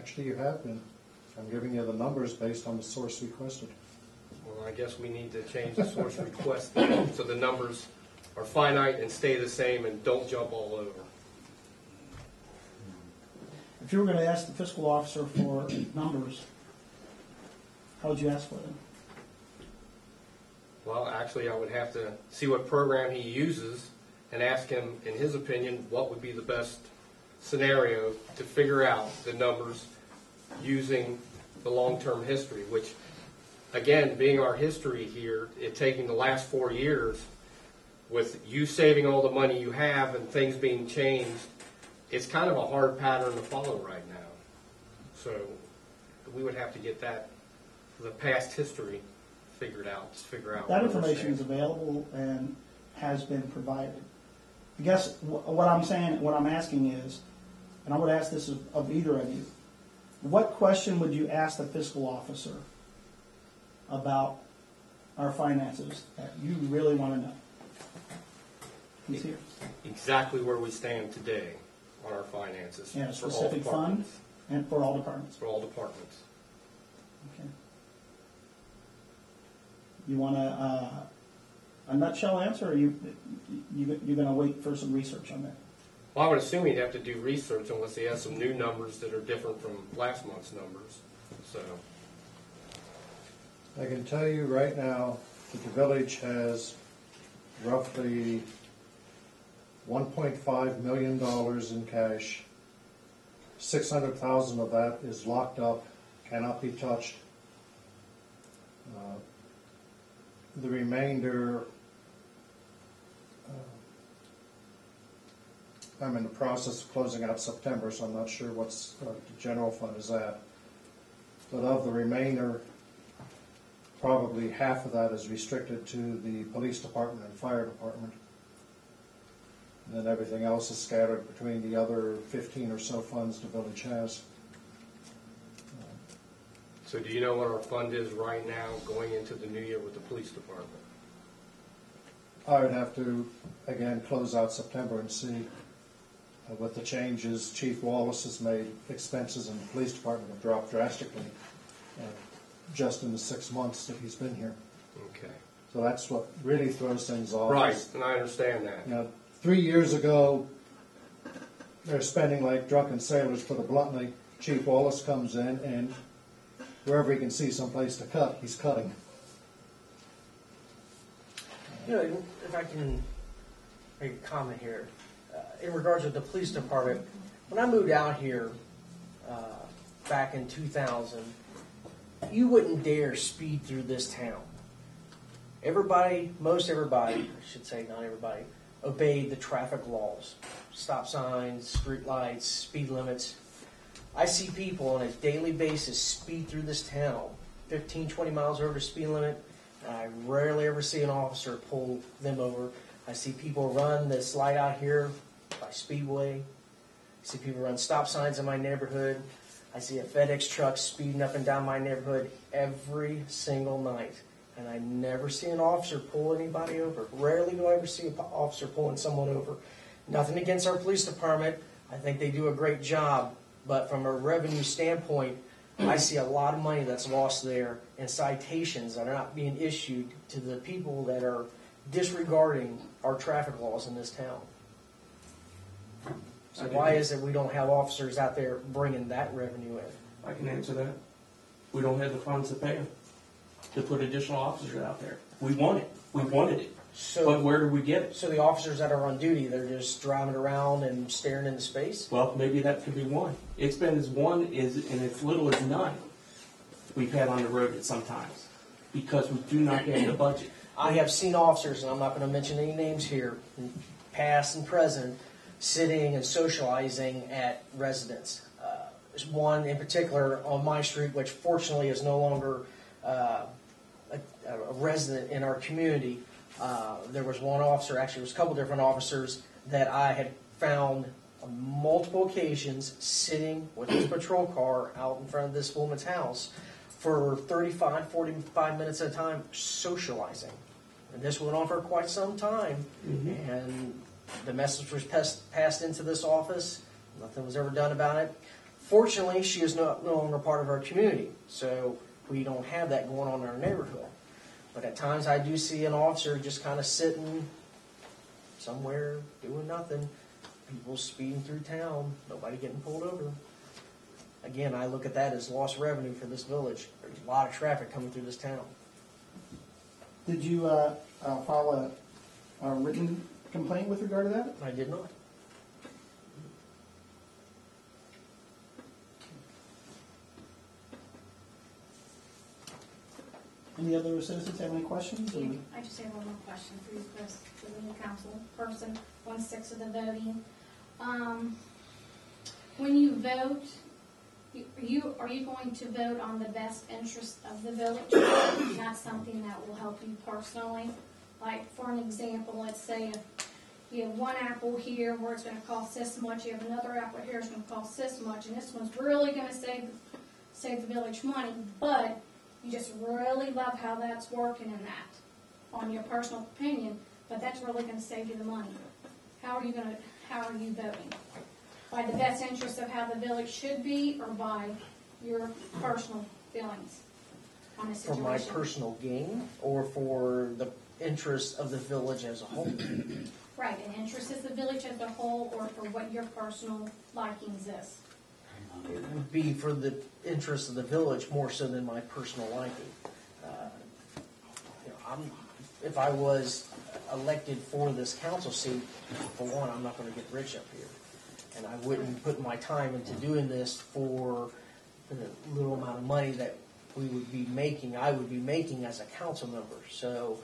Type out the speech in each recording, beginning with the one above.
Actually, you have been. I'm giving you the numbers based on the source requested. Well, I guess we need to change the source request so the numbers are finite and stay the same and don't jump all over. If you were going to ask the fiscal officer for numbers, how would you ask for them? Well, actually, I would have to see what program he uses and ask him, in his opinion, what would be the best scenario to figure out the numbers using the long-term history, which, again, being our history here, it taking the last 4 years, with you saving all the money you have and things being changed, it's kind of a hard pattern to follow right now. So we would have to get that, the past history, figured out, to figure out. That information is available and has been provided. I guess what I'm saying, what I'm asking is, and I would ask this of either of you, what question would you ask the fiscal officer about our finances that you really want to know? He's here. Exactly where we stand today on our finances. Yeah, a for all specific fund departments. and for all departments. For all departments. Okay. You want a nutshell answer, or you're going to wait for some research on that? Well, I would assume he'd have to do research unless he has some new numbers that are different from last month's numbers. So I can tell you right now that the village has roughly $1.5 million in cash. 600,000 of that is locked up, cannot be touched. The remainder, I'm in the process of closing out September, so I'm not sure what's the general fund is at. But of the remainder, probably half of that is restricted to the police department and fire department. And then everything else is scattered between the other 15 or so funds the village has. So do you know what our fund is right now going into the new year with the police department? I would have to, again, close out September and see. With the changes Chief Wallace has made, expenses in the police department have dropped drastically just in the 6 months that he's been here. Okay. So that's what really throws things off. Right, and I understand that. You know, 3 years ago, they're spending like drunken sailors, put it bluntly. Chief Wallace comes in, and wherever he can see some place to cut, he's cutting. You know, if I can make a comment here, in regards to the police department, when I moved out here back in 2000, you wouldn't dare speed through this town. Everybody, most everybody, I should say not everybody, obeyed the traffic laws. Stop signs, street lights, speed limits. I see people on a daily basis speed through this town, 15, 20 miles over the speed limit. I rarely ever see an officer pull them over. I see people run this light out here by Speedway. I see people run stop signs in my neighborhood. I see a FedEx truck speeding up and down my neighborhood every single night. And I never see an officer pull anybody over. Rarely do I ever see an officer pulling someone over. Nothing against our police department. I think they do a great job. But from a revenue standpoint, I see a lot of money that's lost there and citations that are not being issued to the people that are disregarding our traffic laws in this town. So why is it we don't have officers out there bringing that revenue in? I can answer that. We don't have the funds to pay them to put additional officers out there. We want it. We wanted it. So, but where do we get it? So the officers that are on duty, they're just driving around and staring into space? Well, maybe that could be one. It's been as one and as little as none we've had on the road at sometimes because we do not have the budget. I have seen officers, and I'm not going to mention any names here, past and present, sitting and socializing at residents. There's one in particular on my street, which fortunately is no longer a resident in our community. There was one officer, actually there was a couple different officers that I had found on multiple occasions sitting with his patrol car out in front of this woman's house for 35, 45 minutes at a time socializing. And this went on for quite some time. Mm-hmm. And the message was passed into this office. Nothing was ever done about it. Fortunately, she is no longer part of our community, so we don't have that going on in our neighborhood. But at times I do see an officer just kind of sitting somewhere doing nothing, people speeding through town, nobody getting pulled over. Again, I look at that as lost revenue for this village. There's a lot of traffic coming through this town. Did you file a written complaint with regard to that? I did not. Any other citizens have any questions? Or? I just have one more question for you, Chris, for the new council person, 1/6 of the voting. When you vote, are you going to vote on the best interest of the village? Not something that will help you personally? Like, for an example, let's say if you have one apple here where it's going to cost this much, you have another apple here it's going to cost this much, and this one's really going to save the village money, but you just really love how that's working in that, on your personal opinion, but that's really going to save you the money. How are you voting? By the best interest of how the village should be, or by your personal feelings on a For situation? my personal gain, or for the interest of the village as a whole? Right, an interest of the village as a whole, or for what your personal likings is. It would be for the interest of the village more so than my personal liking. If I was elected for this council seat, for one, I'm not going to get rich up here. And I wouldn't put my time into doing this for the little amount of money that we would be making, I would be making as a council member. So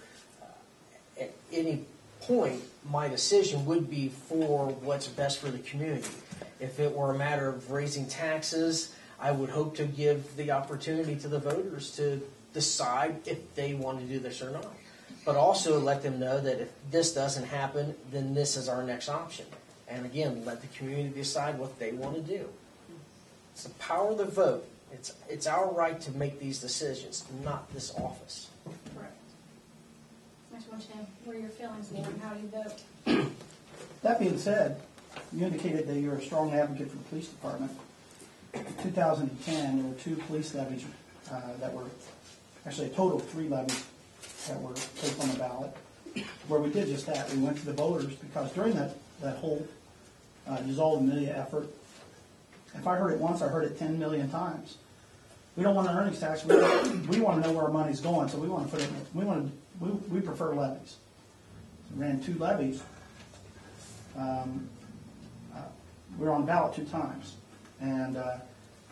at any point, my decision would be for what's best for the community. If it were a matter of raising taxes, I would hope to give the opportunity to the voters to decide if they want to do this or not. But also let them know that if this doesn't happen, then this is our next option. And again, let the community decide what they want to do. It's the power of the vote. It's our right to make these decisions, not this office. Correct. I just want to know where your feelings were and how you vote. That being said, you indicated that you're a strong advocate for the police department. In 2010, there were 2 police levies that were, actually a total of 3 levies that were placed on the ballot, where we did just that. We went to the voters because during that whole dissolve Amelia effort, if I heard it once, I heard it 10 million times. We don't want an earnings tax. We want to know where our money's going, so we want to put it. We prefer levies. So we ran 2 levies. We were on the ballot 2 times, and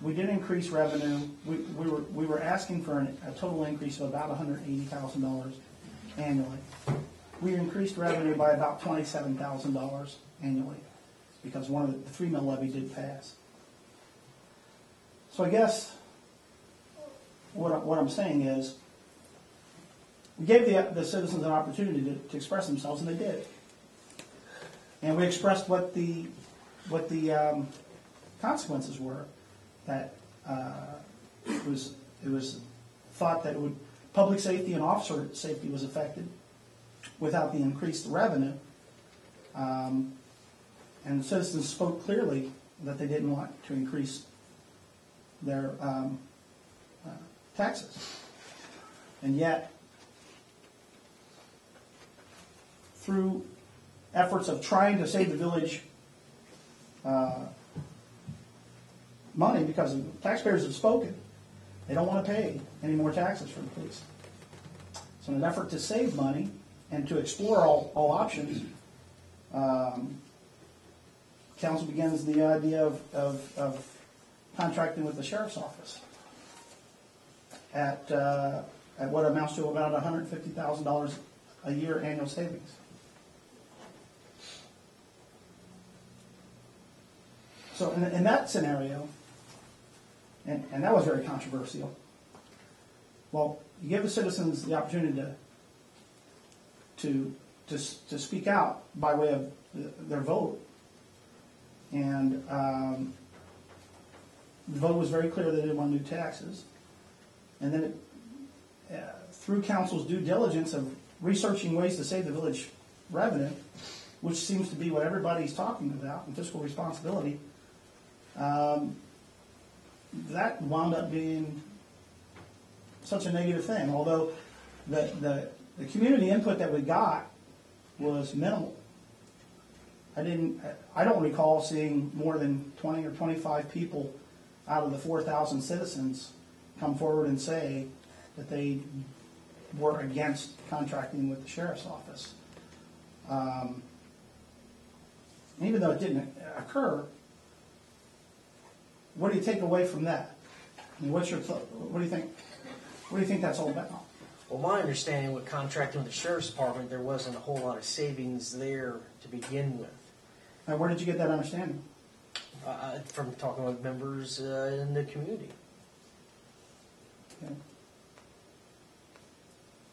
we did increase revenue. We were asking for a total increase of about $180,000 annually. We increased revenue by about $27,000 annually because one of the 3 mill levy did pass. So I guess what I'm saying is we gave the citizens an opportunity to express themselves, and they did. And we expressed what the consequences were. That it was thought that public safety and officer safety was affected without the increased revenue. And citizens spoke clearly that they didn't want to increase their taxes. And yet, through efforts of trying to save the village money, because the taxpayers have spoken, they don't want to pay any more taxes for the police. So in an effort to save money and to explore all options, council begins the idea of contracting with the sheriff's office at what amounts to about $150,000 a year annual savings. So in that scenario, and that was very controversial, well, you give the citizens the opportunity to speak out by way of their vote. And the vote was very clear that they didn't want new taxes. And then through council's due diligence of researching ways to save the village revenue, which seems to be what everybody's talking about, and fiscal responsibility, that wound up being such a negative thing, although the community input that we got was minimal. I don't recall seeing more than 20 or 25 people out of the 4,000 citizens come forward and say that they were against contracting with the sheriff's office. Even though it didn't occur, what do you take away from that? I mean, what do you think? What do you think that's all about? Well, my understanding with contracting with the sheriff's department, there wasn't a whole lot of savings there to begin with. Now, where did you get that understanding? From talking with members in the community. Okay.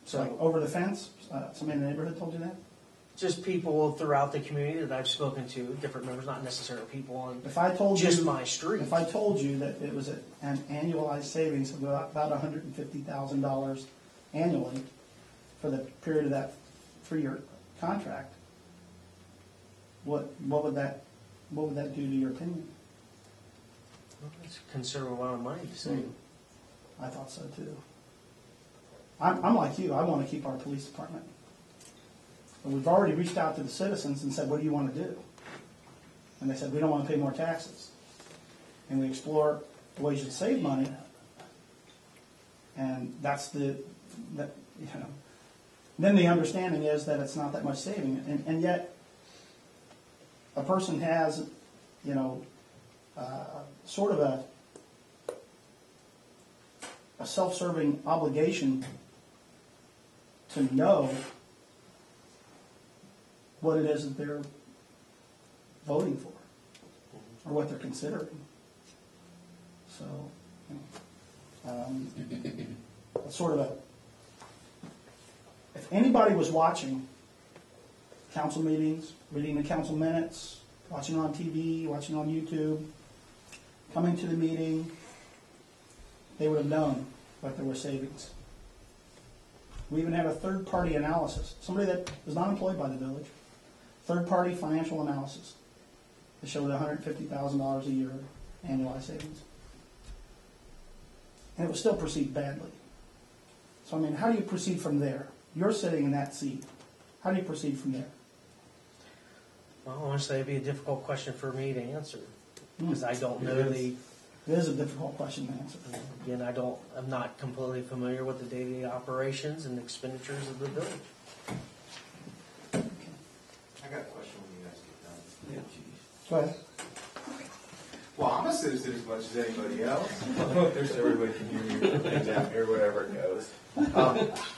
So, over the fence, somebody in the neighborhood told you that? Just people throughout the community that I've spoken to, different members, not necessarily people on If I told just you, my street. If I told you that it was an annualized savings of about $150,000 annually for the period of that 3-year contract, what would that do to your opinion? Well, it's a considerable amount of money to save. I thought so too. I'm like you. I want to keep our police department. But we've already reached out to the citizens and said, what do you want to do? And they said, we don't want to pay more taxes. And we explore ways to save money. And then the understanding is that it's not that much saving. And yet, a person has, sort of a self-serving obligation to know what it is that they're voting for or what they're considering. So, sort of if anybody was watching council meetings, reading the council minutes, watching on TV, watching on YouTube, coming to the meeting, they would have known that there were savings. We even had a third-party analysis, somebody that was not employed by the village, third-party financial analysis that showed $150,000 a year annualized savings. And it was still perceived badly. So, I mean, how do you proceed from there? You're sitting in that seat. How do you proceed from there? Well, honestly, it'd be a difficult question for me to answer because I don't know It is a difficult question to answer. Again, I'm not completely familiar with the day-to-day operations and expenditures of the village. I got a question when you guys get done. Yeah. Go ahead. Well, I'm a citizen as much as anybody else. There's everybody can hear me down here, whatever it goes.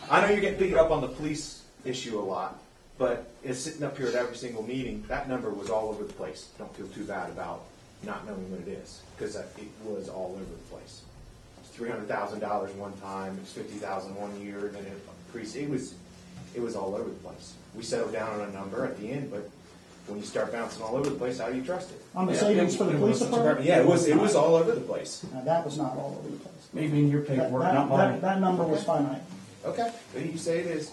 I know you're getting beat up on the police issue a lot, but it's sitting up here at every single meeting. That number was all over the place. Don't feel too bad about not knowing what it is, because it was all over the place. It's $300,000 one time. It's $50,000 1 year. Then it increased. It was all over the place. We settled down on a number at the end, but when you start bouncing all over the place, how do you trust it? On the savings for the police department? Yeah, it was all over the place. Now, that was not all over the place. Maybe in your paperwork, not That mine. that number was finite. Okay, then you say it is.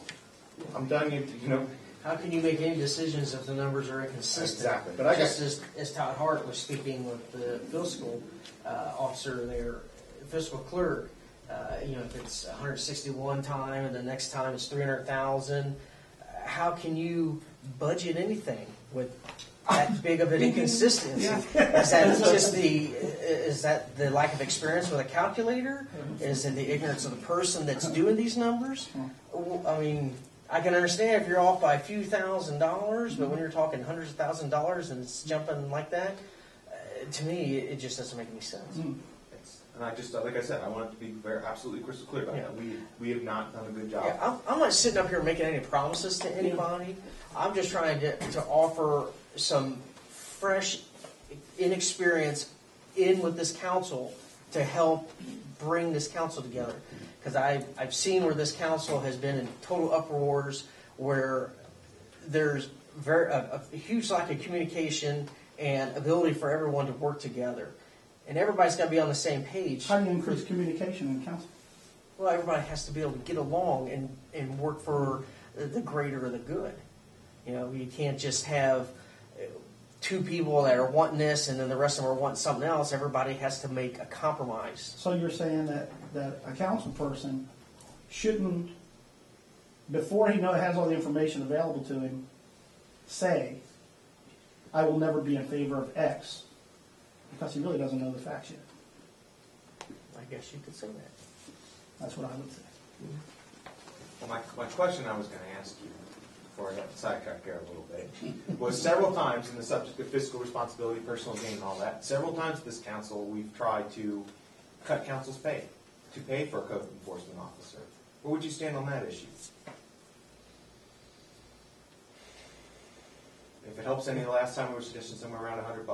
I'm done. You know. How can you make any decisions if the numbers are inconsistent? Exactly. But I got- Just as Todd Hart was speaking with the fiscal officer there, fiscal clerk, if it's 161 time and the next time it's 300,000, how can you budget anything with that big of an inconsistency? Is that the lack of experience with a calculator? Is it the ignorance of the person that's doing these numbers? I mean, I can understand if you're off by a few $1,000s, but when you're talking hundreds of $1,000s and it's jumping like that, to me, it just doesn't make any sense. And I just, like I said, I want it to be absolutely crystal clear about that. We have not done a good job. Yeah, I'm not sitting up here making any promises to anybody. I'm just trying to offer some fresh inexperience in with this council to help bring this council together. Because I've seen where this council has been in total uproars, where there's a huge lack of communication and ability for everyone to work together. And everybody's got to be on the same page. How do you increase communication in council? Well, everybody has to be able to get along and work for the greater of the good. You can't just have two people that are wanting this and then the rest of them are wanting something else, everybody has to make a compromise. So you're saying that a council person shouldn't, before he has all the information available to him, say, I will never be in favor of X, because he really doesn't know the facts yet. I guess you could say that. That's what I would say. Well, my question I was going to ask you, before I got sidetracked here a little bit, was several times in the subject of fiscal responsibility, personal gain, and all that, several times this council, we've tried to cut council's pay, to pay for a code enforcement officer. Where would you stand on that issue? If it helps any, the last time we were suggesting somewhere around $100.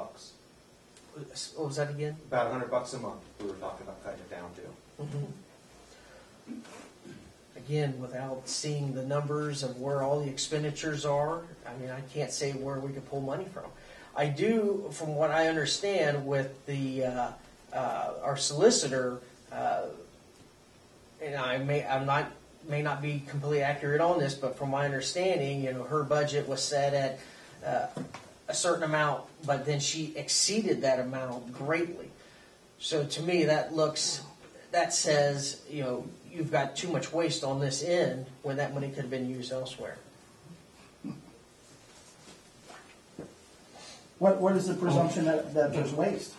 What was that again? About $100 a month we were talking about cutting it down to. Mm-hmm. Again, without seeing the numbers of where all the expenditures are, I mean, I can't say where we could pull money from. I do, from what I understand, with the our solicitor, and I may not be completely accurate on this, but from my understanding, her budget was set at a certain amount, but then she exceeded that amount greatly. So to me, that says, you've got too much waste on this end when that money could have been used elsewhere. What is the presumption that there's waste?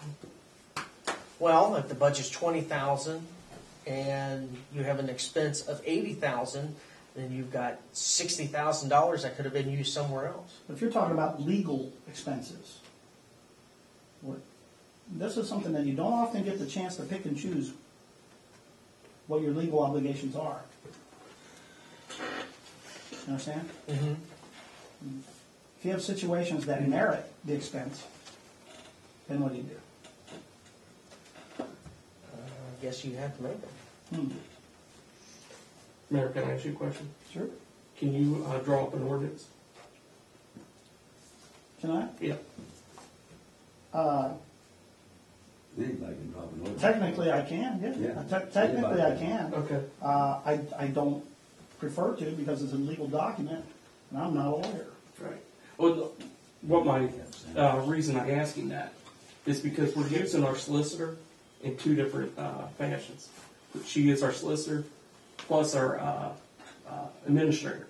Well, if the budget's $20,000 and you have an expense of $80,000, then you've got $60,000 that could have been used somewhere else. If you're talking about legal expenses, this is something that you don't often get the chance to pick and choose what your legal obligations are. You understand? Mm-hmm. If you have situations that merit the expense, then what do you do? I guess you have to make them. Mayor, can I ask you a question? Sure. Can you draw up an ordinance? Can I? Yeah. Anybody can drop an order. Technically, I can. Yeah. Yeah. Technically, I can. Okay. I don't prefer to because it's a legal document, and I'm not a lawyer. Right. Well, what my reason I'm asking that is because we're using our solicitor in two different fashions. She is our solicitor plus our administrator,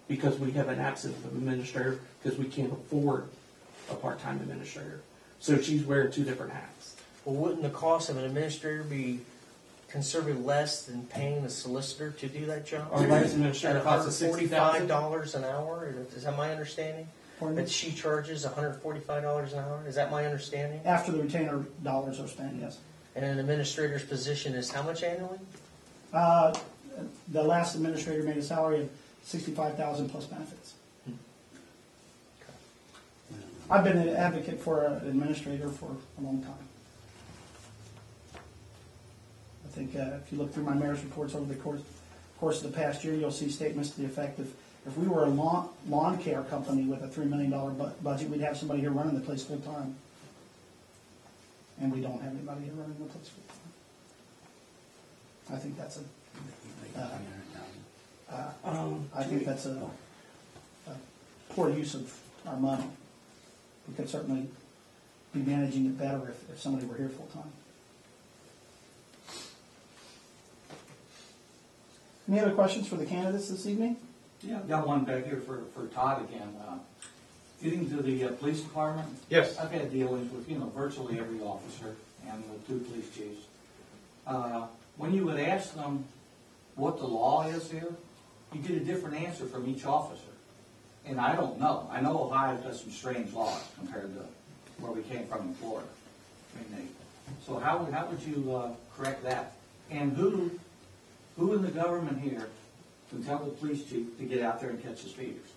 because we have an absence of administrator because we can't afford a part-time administrator. So she's wearing two different hats. Well, wouldn't the cost of an administrator be considerably less than paying a solicitor to do that job? Our last administrator At cost us $60,000. $145 an hour? Is that my understanding? That she charges $145 an hour? Is that my understanding? After the retainer dollars are spent, yes. And an administrator's position is how much annually? The last administrator made a salary of $65,000 plus benefits. I've been an advocate for an administrator for a long time. I think if you look through my mayor's reports over the course of the past year, you'll see statements to the effect of, if we were a lawn care company with a $3 million budget, we'd have somebody here running the place full time. And we don't have anybody here running the place full time. I think that's a poor use of our money. We could certainly be managing it better if somebody were here full time. Any other questions for the candidates this evening? Yeah, I've got one back here for Todd again. Getting to the police department. Yes. I've had dealings with, virtually every officer and the two police chiefs. When you would ask them what the law is here, you get a different answer from each officer. And I don't know. I know Ohio's got some strange laws compared to where we came from in Florida. So how would you correct that? And who in the government here can tell the police chief to get out there and catch the speeders?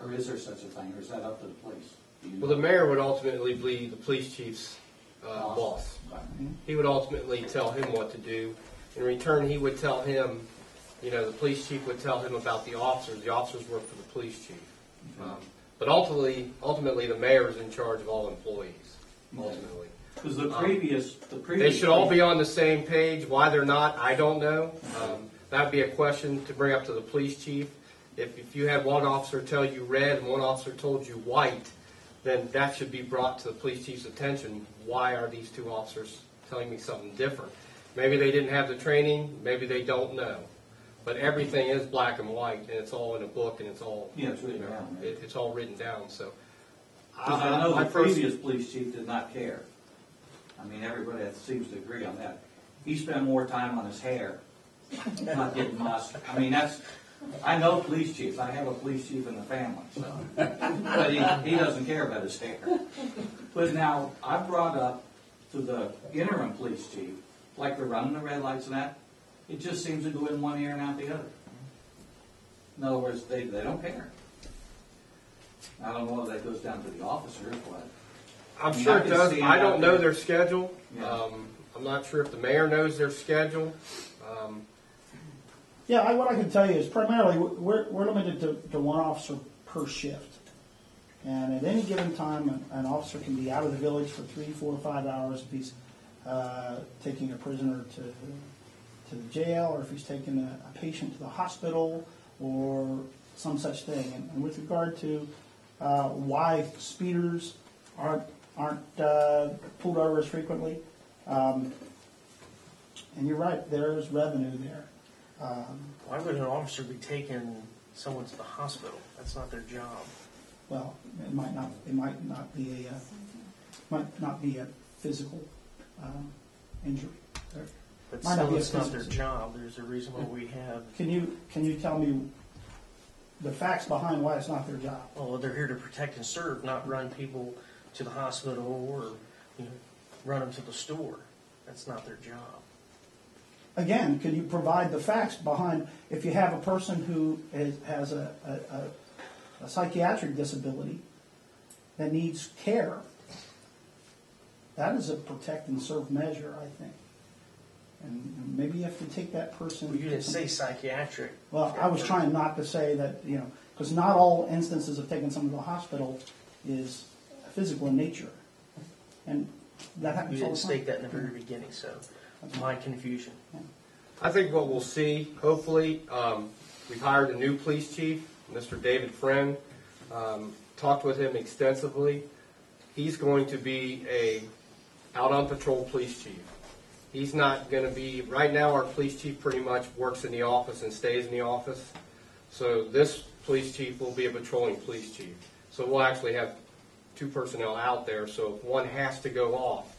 Or is there such a thing, or is that up to the police? Well, the mayor would ultimately be the police chief's boss. He would ultimately tell him what to do. In return, he would tell him, the police chief would tell him about the officers. The officers work for the police chief. But ultimately, the mayor is in charge of all employees. Ultimately, because the previous they should all be on the same page. Why they're not, I don't know. That would be a question to bring up to the police chief. If you had one officer tell you red and one officer told you white, then that should be brought to the police chief's attention. Why are these two officers telling me something different? Maybe they didn't have the training, maybe they don't know. But everything is black and white, and it's all in a book, and it's all, Yeah, it's written down, right? it's all written down, so. Because I know the first- previous police chief did not care. I mean, everybody seems to agree on that. He spent more time on his hair, not getting mussed. I mean, I know police chiefs. I have a police chief in the family, so. But he doesn't care about his hair. But now, I brought up to the interim police chief, like they're running the red lights and that, it just seems to go in one ear and out the other. In other words, they don't care. I don't know if that goes down to the officers, but. I'm I mean, sure I it can does. see I it don't out know there. their schedule. Yeah. I'm not sure if the mayor knows their schedule. Yeah, what I can tell you is primarily we're limited to one officer per shift. And at any given time, an officer can be out of the village for 3, 4, 5 hours if he's taking a prisoner to the jail, or if he's taking a patient to the hospital, or some such thing. And with regard to why speeders aren't pulled over as frequently, and you're right, there's revenue there. Why would an officer be taking someone to the hospital? That's not their job. Well, it might not be a physical injury. But Might not still, be a it's not their physical- job. There's a reason why we have, Can you tell me the facts behind why it's not their job? well, they're here to protect and serve, not run people to the hospital or, run them to the store. That's not their job. Again, can you provide the facts behind if you have a person who has a psychiatric disability that needs care? That is a protect and serve measure, I think. And maybe you have to take that person. Well, you didn't say psychiatric. Well, I was trying not to say that, because not all instances of taking someone to the hospital is physical in nature. And that You happens all didn't the state time. that in the very beginning, so my confusion. I think what we'll see, hopefully, we've hired a new police chief, Mr. David Friend. Talked with him extensively. He's going to be a out on patrol police chief. He's not going to be, right now our police chief pretty much works in the office and stays in the office. So this police chief will be a patrolling police chief. So we'll actually have 2 personnel out there, so if one has to go off,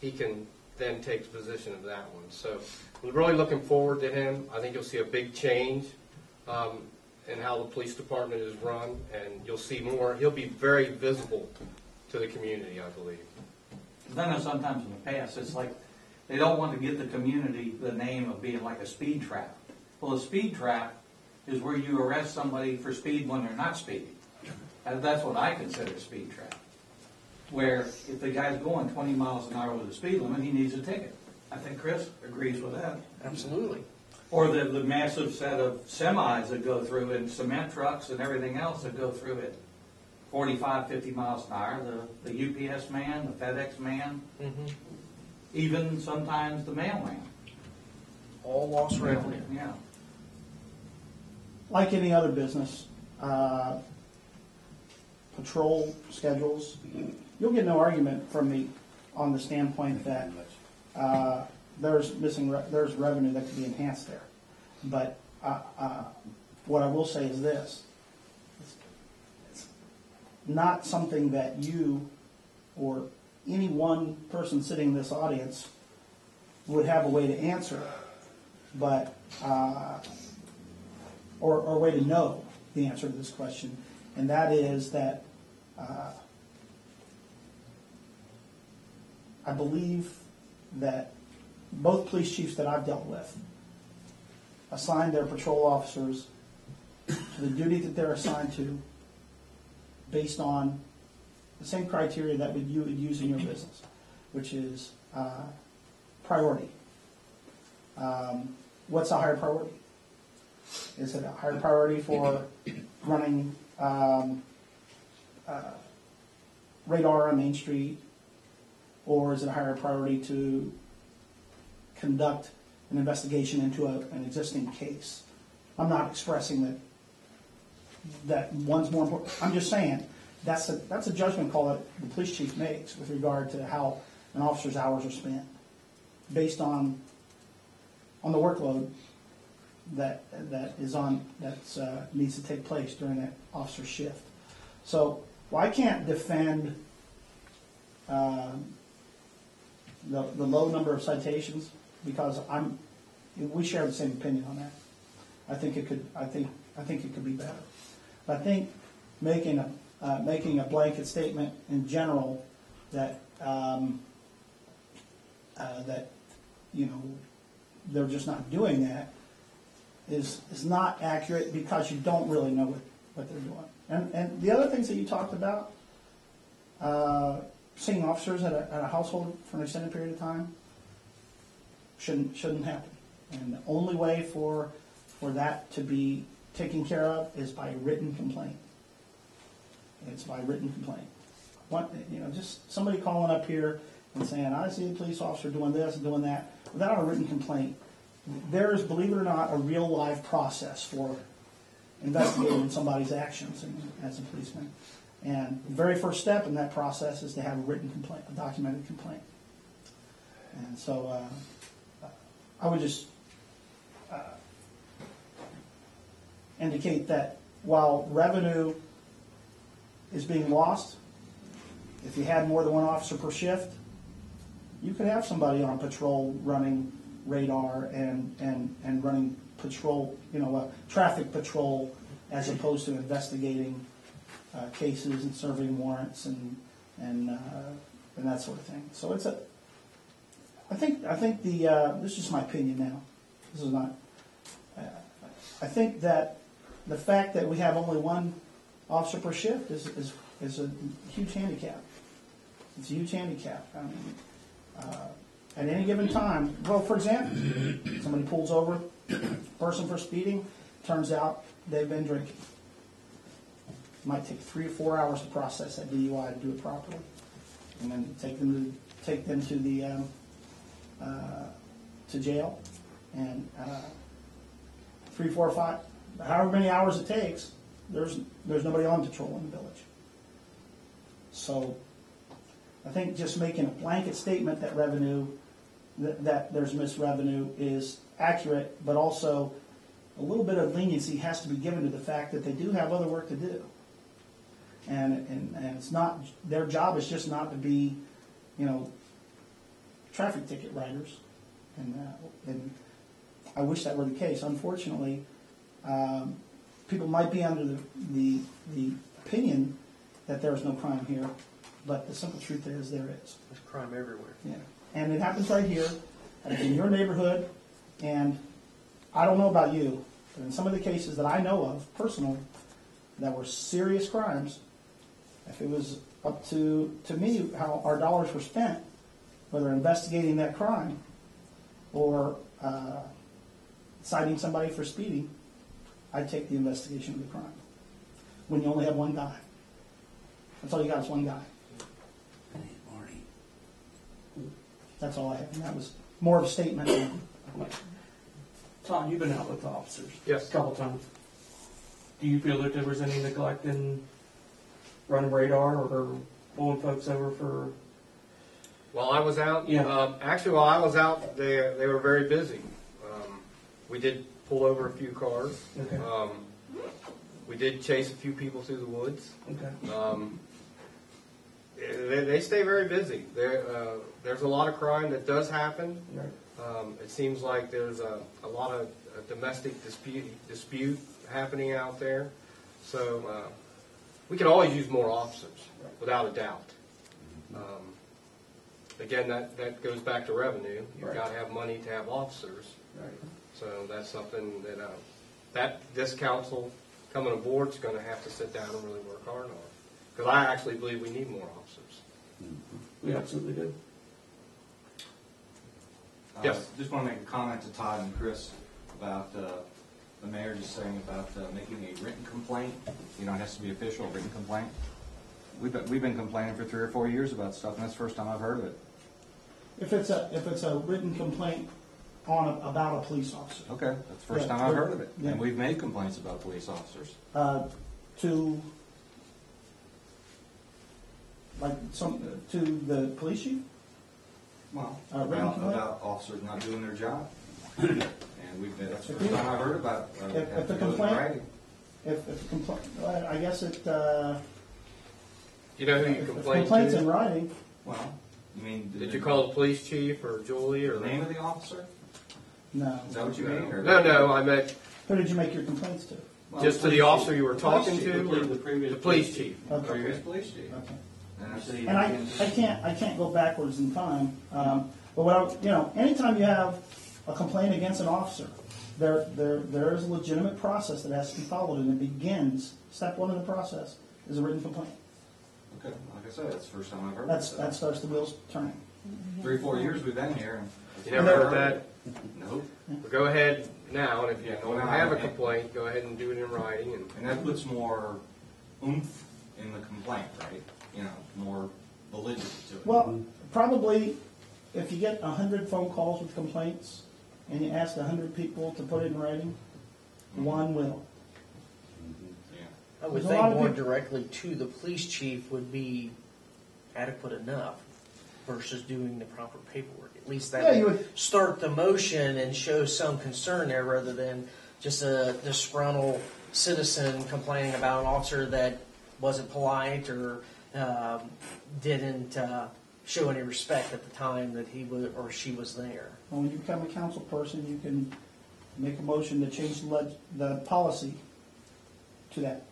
he can then take the position of that one. So we're really looking forward to him. I think you'll see a big change in how the police department is run, and you'll see more. He'll be very visible to the community, I believe. I know sometimes in the past, it's like they don't want to give the community the name of being like a speed trap. Well, a speed trap is where you arrest somebody for speed when they're not speeding. And that's what I consider a speed trap. Where if the guy's going 20 miles an hour with the speed limit, he needs a ticket. I think Chris agrees with that. Absolutely. Or the massive set of semis that go through and cement trucks and everything else that go through it. 45, 50 miles an hour, the UPS man, the FedEx man, even sometimes the mailman. All lost revenue. Yeah. Like any other business, patrol schedules, you'll get no argument from me on the standpoint that there's revenue that could be enhanced there. But what I will say is this: it's not something that you or any one person sitting in this audience would have a way to answer, but or a way to know the answer to this question, and that is that I believe that both police chiefs that I've dealt with assign their patrol officers to the duty that they're assigned to based on the same criteria that you would use in your business, which is priority. What's a higher priority? Is it a higher priority for running radar on Main Street, or is it a higher priority to conduct an investigation into an existing case? I'm not expressing that one's more important. I'm just saying that's a judgment call that the police chief makes with regard to how an officer's hours are spent, based on the workload that needs to take place during that officer's shift. So, well, I can't defend the low number of citations because we share the same opinion on that. I think it could be better. But I think making a blanket statement in general that they're just not doing that is not accurate because you don't really know what they're doing. And the other things that you talked about, seeing officers at a household for an extended period of time shouldn't happen. And the only way for that to be taken care of is by written complaint. It's by written complaint. Just somebody calling up here and saying, I see a police officer doing this and doing that, without a written complaint, there is, believe it or not, a real live process for investigating somebody's actions as a policeman. And the very first step in that process is to have a written complaint, a documented complaint. And so I would just indicate that while revenue is being lost, if you had more than one officer per shift, you could have somebody on patrol running radar and running patrol, traffic patrol, as opposed to investigating cases and serving warrants and that sort of thing. So I think this is just my opinion now. This is not. I think that the fact that we have only one officer per shift is a huge handicap. It's a huge handicap. I mean, at any given time, well, for example, somebody pulls over a person for speeding, turns out they've been drinking. It might take 3 or 4 hours to process that DUI to do it properly, and then take them to the to jail, and 3, 4, 5, however many hours it takes, there's nobody on patrol in the village. So I think just making a blanket statement that that there's missed revenue is accurate, but also a little bit of leniency has to be given to the fact that they do have other work to do. And it's not, their job is just not to be, traffic ticket writers. And I wish that were the case. Unfortunately, people might be under the opinion that there is no crime here, but the simple truth is there is. There's crime everywhere. Yeah, and it happens right here, in your neighborhood, and I don't know about you, but in some of the cases that I know of, personally, that were serious crimes, if it was up to me how our dollars were spent, whether investigating that crime or citing somebody for speeding, I'd take the investigation of the crime. When you only have one guy. That's all you got is one guy. That's all I have. And that was more of a statement. Tom, you've been out with the officers. Yes. A couple times. Do you feel that there was any neglect in running radar or pulling folks over for? While I was out, Yeah. Actually, while I was out, they were very busy. We did pull over a few cars. Okay. We did chase a few people through the woods. Okay. They stay very busy. There's a lot of crime that does happen. Right. It seems like there's a lot of domestic dispute happening out there. So we could always use more officers, without a doubt. Again, that goes back to revenue. You've Right. got to have money to have officers. Right. So that's something that this council coming aboard is going to have to sit down and really work hard on. Because I actually believe we need more officers. We absolutely do. Yes. Just want to make a comment to Todd and Chris about the mayor just saying about making a written complaint. It has to be official, written complaint. We've been complaining for 3 or 4 years about stuff, and that's the first time I've heard of it. If it's a written complaint about a police officer. Okay, that's the first Yeah, time I've heard of it. yeah. And we've made complaints about police officers. like to the police chief? Well, Written complaint? about officers not doing their job. And that's the first time I heard about If the having to go in complaint- writing. If the complaint, well, I guess it, You know who you if the complained complaint's in to? writing, Well, you mean. Did you call the police chief or Julie or? The name of the officer? no. Is that what you mean? or- No, I meant Who did you make your complaints to? Well, just to the police officer chief. you were talking Police chief. to? or The previous The police chief. Okay. Previous police chief. Okay. And that's- And I can't go backwards in time. But anytime you have a complaint against an officer, there is a legitimate process that has to be followed, and it begins. Step one of the process is a written complaint. Okay, like I said, that's the first time I've heard That starts the wheels turning. 3-4 years we've been here. You never heard that? Nope. Well, go ahead now, and if you Yeah, don't well, have a I- complaint, go ahead and do it in writing. And that puts more oomph in the complaint, right? More validity to it. Well, probably if you get 100 phone calls with complaints and you ask 100 people to put it in writing, one will. Yeah. I would There's a lot think of more people- directly to the police chief would be adequate enough versus doing the proper paperwork. At least Yeah, that you would would- start the motion and show some concern there rather than just a disgruntled citizen complaining about an officer that wasn't polite or didn't show any respect at the time that he was or she was there. When you become a council person, you can make a motion to change the policy to that.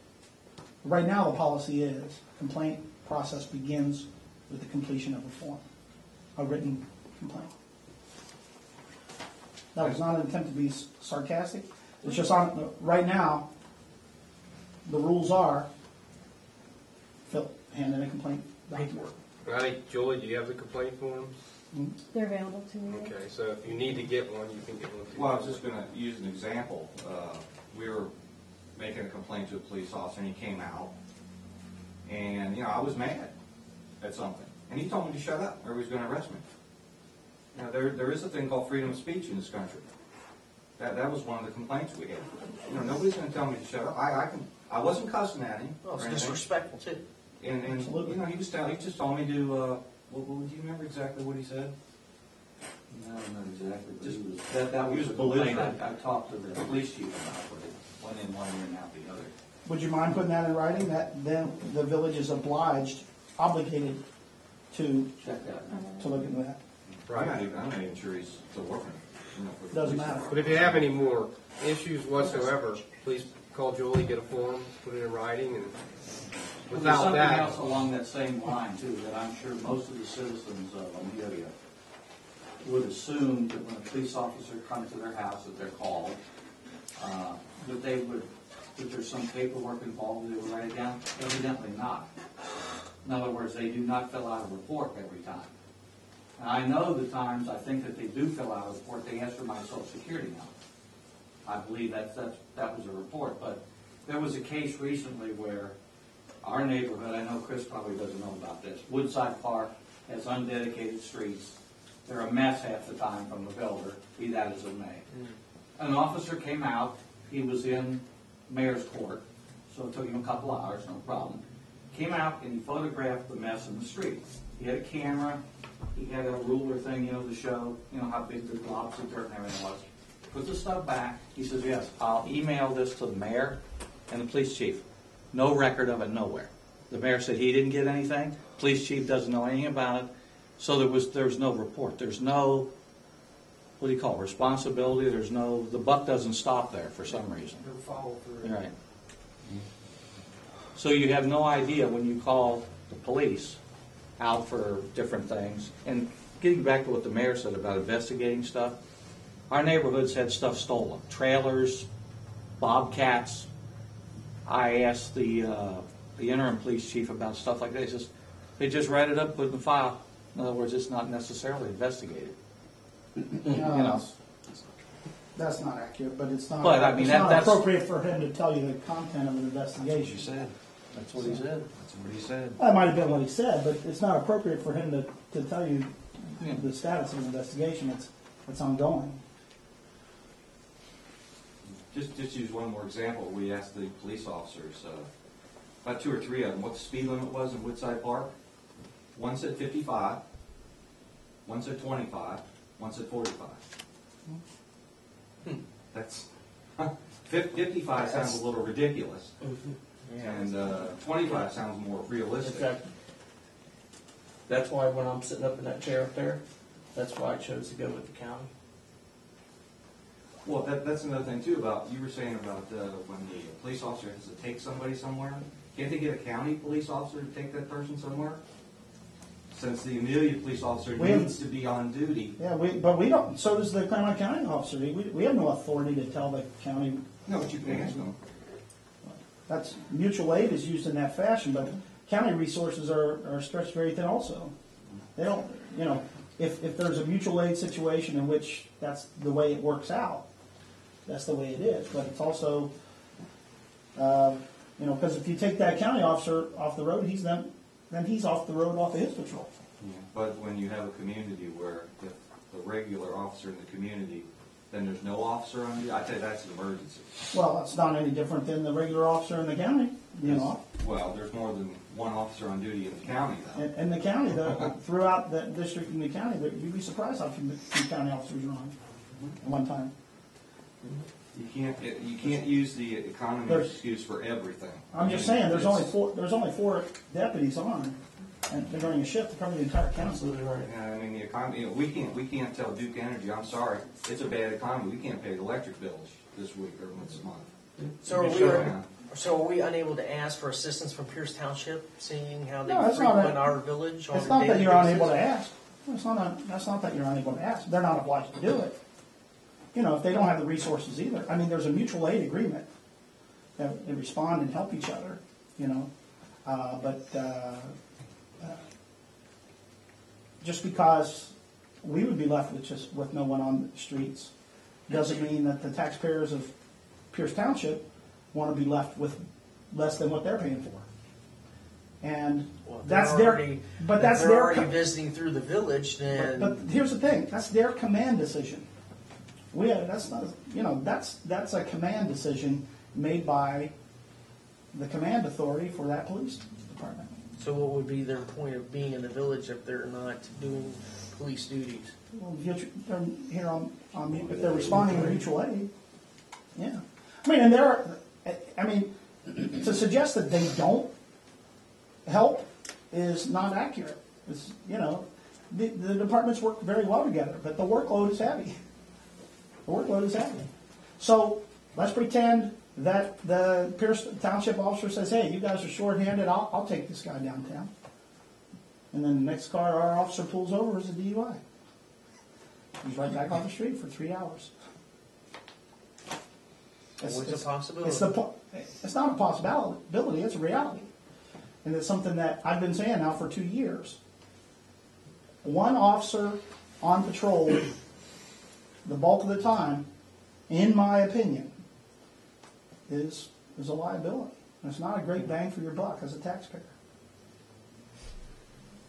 Right now, the policy is complaint process begins with the completion of a form, a written complaint. That was not an attempt to be sarcastic. It's just right now, the rules are hand in a complaint back to work. I think, Julie, do you have the complaint forms? They're available to me. Okay, so if you need to get one, you can get one. Well, I was just going to use an example. We were making a complaint to a police officer, and he came out, and I was mad at something, and he told me to shut up, or he was going to arrest me. Now, there is a thing called freedom of speech in this country. That was one of the complaints we had. Nobody's going to tell me to shut up. I wasn't cussing at him. Well, it's or anything. disrespectful too. And Absolutely. he just told me to. Do you remember exactly what he said? No, not exactly, but Just- he was, that he was was the complaint belligerent. I talked to the police chief about, but it went in one ear and out the other. Would you mind putting that in writing, that then the village is obligated to Check that. look into that? I'm not even sure he's still working. For the Doesn't police. matter. But if you have any more issues whatsoever, please call Julie, get a form, put it in writing, and There's without something that, else along that same line too, that I'm sure most of the citizens of Amelia would assume that when a police officer comes to their house, that they're called, that there's some paperwork involved, they would write it down. Evidently not. In other words, they do not fill out a report every time. And I know the times I think that they do fill out a report, they ask for my social security number. I believe that was a report, but there was a case recently where our neighborhood, I know Chris probably doesn't know about this, Woodside Park has undedicated streets. They're a mess half the time from the builder, be that as it may. An officer came out, he was in mayor's court, so it took him a couple hours, no problem. Came out and he photographed the mess in the street. He had a camera, he had a ruler thing, to show, how big the globs of dirt and everything was. Put the stuff back, he says, yes, I'll email this to the mayor and the police chief. No record of it nowhere. The mayor said he didn't get anything, police chief doesn't know anything about it, so there was no report. There's no, what do you call it, responsibility, the buck doesn't stop there for some reason. never follow through. Right. So you have no idea when you call the police out for different things. And getting back to what the mayor said about investigating stuff, our neighborhoods had stuff stolen. Trailers, bobcats. I asked the interim police chief about stuff like that. He says, they just write it up, put it in the file. In other words, it's not necessarily investigated. That's not accurate, but it's not. But, I mean, it's not that's- appropriate for him to tell you the content of an investigation. said. That's what he said. That's what he said. That might have been what he said, but it's not appropriate for him to tell you Yeah. the status of an investigation. It's ongoing. Just use one more example. We asked the police officers, about 2 or 3 of them, what the speed limit was in Woodside Park. One said 55, one said 25, one said 45. That's, 55 sounds a little ridiculous, and 25 sounds more realistic. Exactly. That's why when I'm sitting up in that chair up there, that's why I chose to go with the county. Well, that's another thing too about, you were saying about when the police officer has to take somebody somewhere. Can't they get a county police officer to take that person somewhere? Since the Amelia police officer needs to be on duty. Yeah, but we don't, so does the Claremont County officer. We have no authority to tell the county. No, but you can ask them. That's, mutual aid is used in that fashion, but county resources are stretched very thin also. They don't, if there's a mutual aid situation in which that's the way it works out, that's the way it is. But it's also, because if you take that county officer off the road, then he's off the road off of his patrol. Yeah. But when you have a community where if the regular officer in the community, then there's no officer on duty, I tell you that's an emergency. Well, it's not any different than the regular officer in the county, Well, there's more than one officer on duty in the county though. In the county, throughout the district in the county, you'd be surprised how few county officers are on at one time. You can't use the economy excuse for everything. I'm just saying, there's only four deputies on, and they're running a shift to cover the entire county. Absolutely right. Yeah, I mean the economy. We can't tell Duke Energy, I'm sorry, it's a bad economy. We can't pay the electric bills this week or this month. So are we unable to ask for assistance from Pierce Township, seeing how they No, it's frequent not our village on It's a not that daily you're basis? unable to ask. That's not that you're unable to ask. They're not obliged to do it. If they don't have the resources either. I mean, there's a mutual aid agreement that they respond and help each other, but just because we would be left with no one on the streets doesn't mean that the taxpayers of Pierce Township want to be left with less than what they're paying for. And that's already visiting through the village, then. But here's the thing: that's their command decision. That's a command decision made by the command authority for that police department. So what would be their point of being in the village if they're not doing police duties? Well, they're here if they're responding to mutual aid, yeah. To suggest that they don't help is not accurate. It's, the departments work very well together, but the workload is heavy. The workload is heavy. So let's pretend that the Pierce Township officer says, "Hey, you guys are shorthanded. I'll take this guy downtown." And then the next car our officer pulls over is a DUI. He's right back off the street for 3 hours. It's a possibility. It's not a possibility. It's a reality, and it's something that I've been saying now for 2 years. One officer on patrol, the bulk of the time, in my opinion, is a liability. And it's not a great bang for your buck as a taxpayer,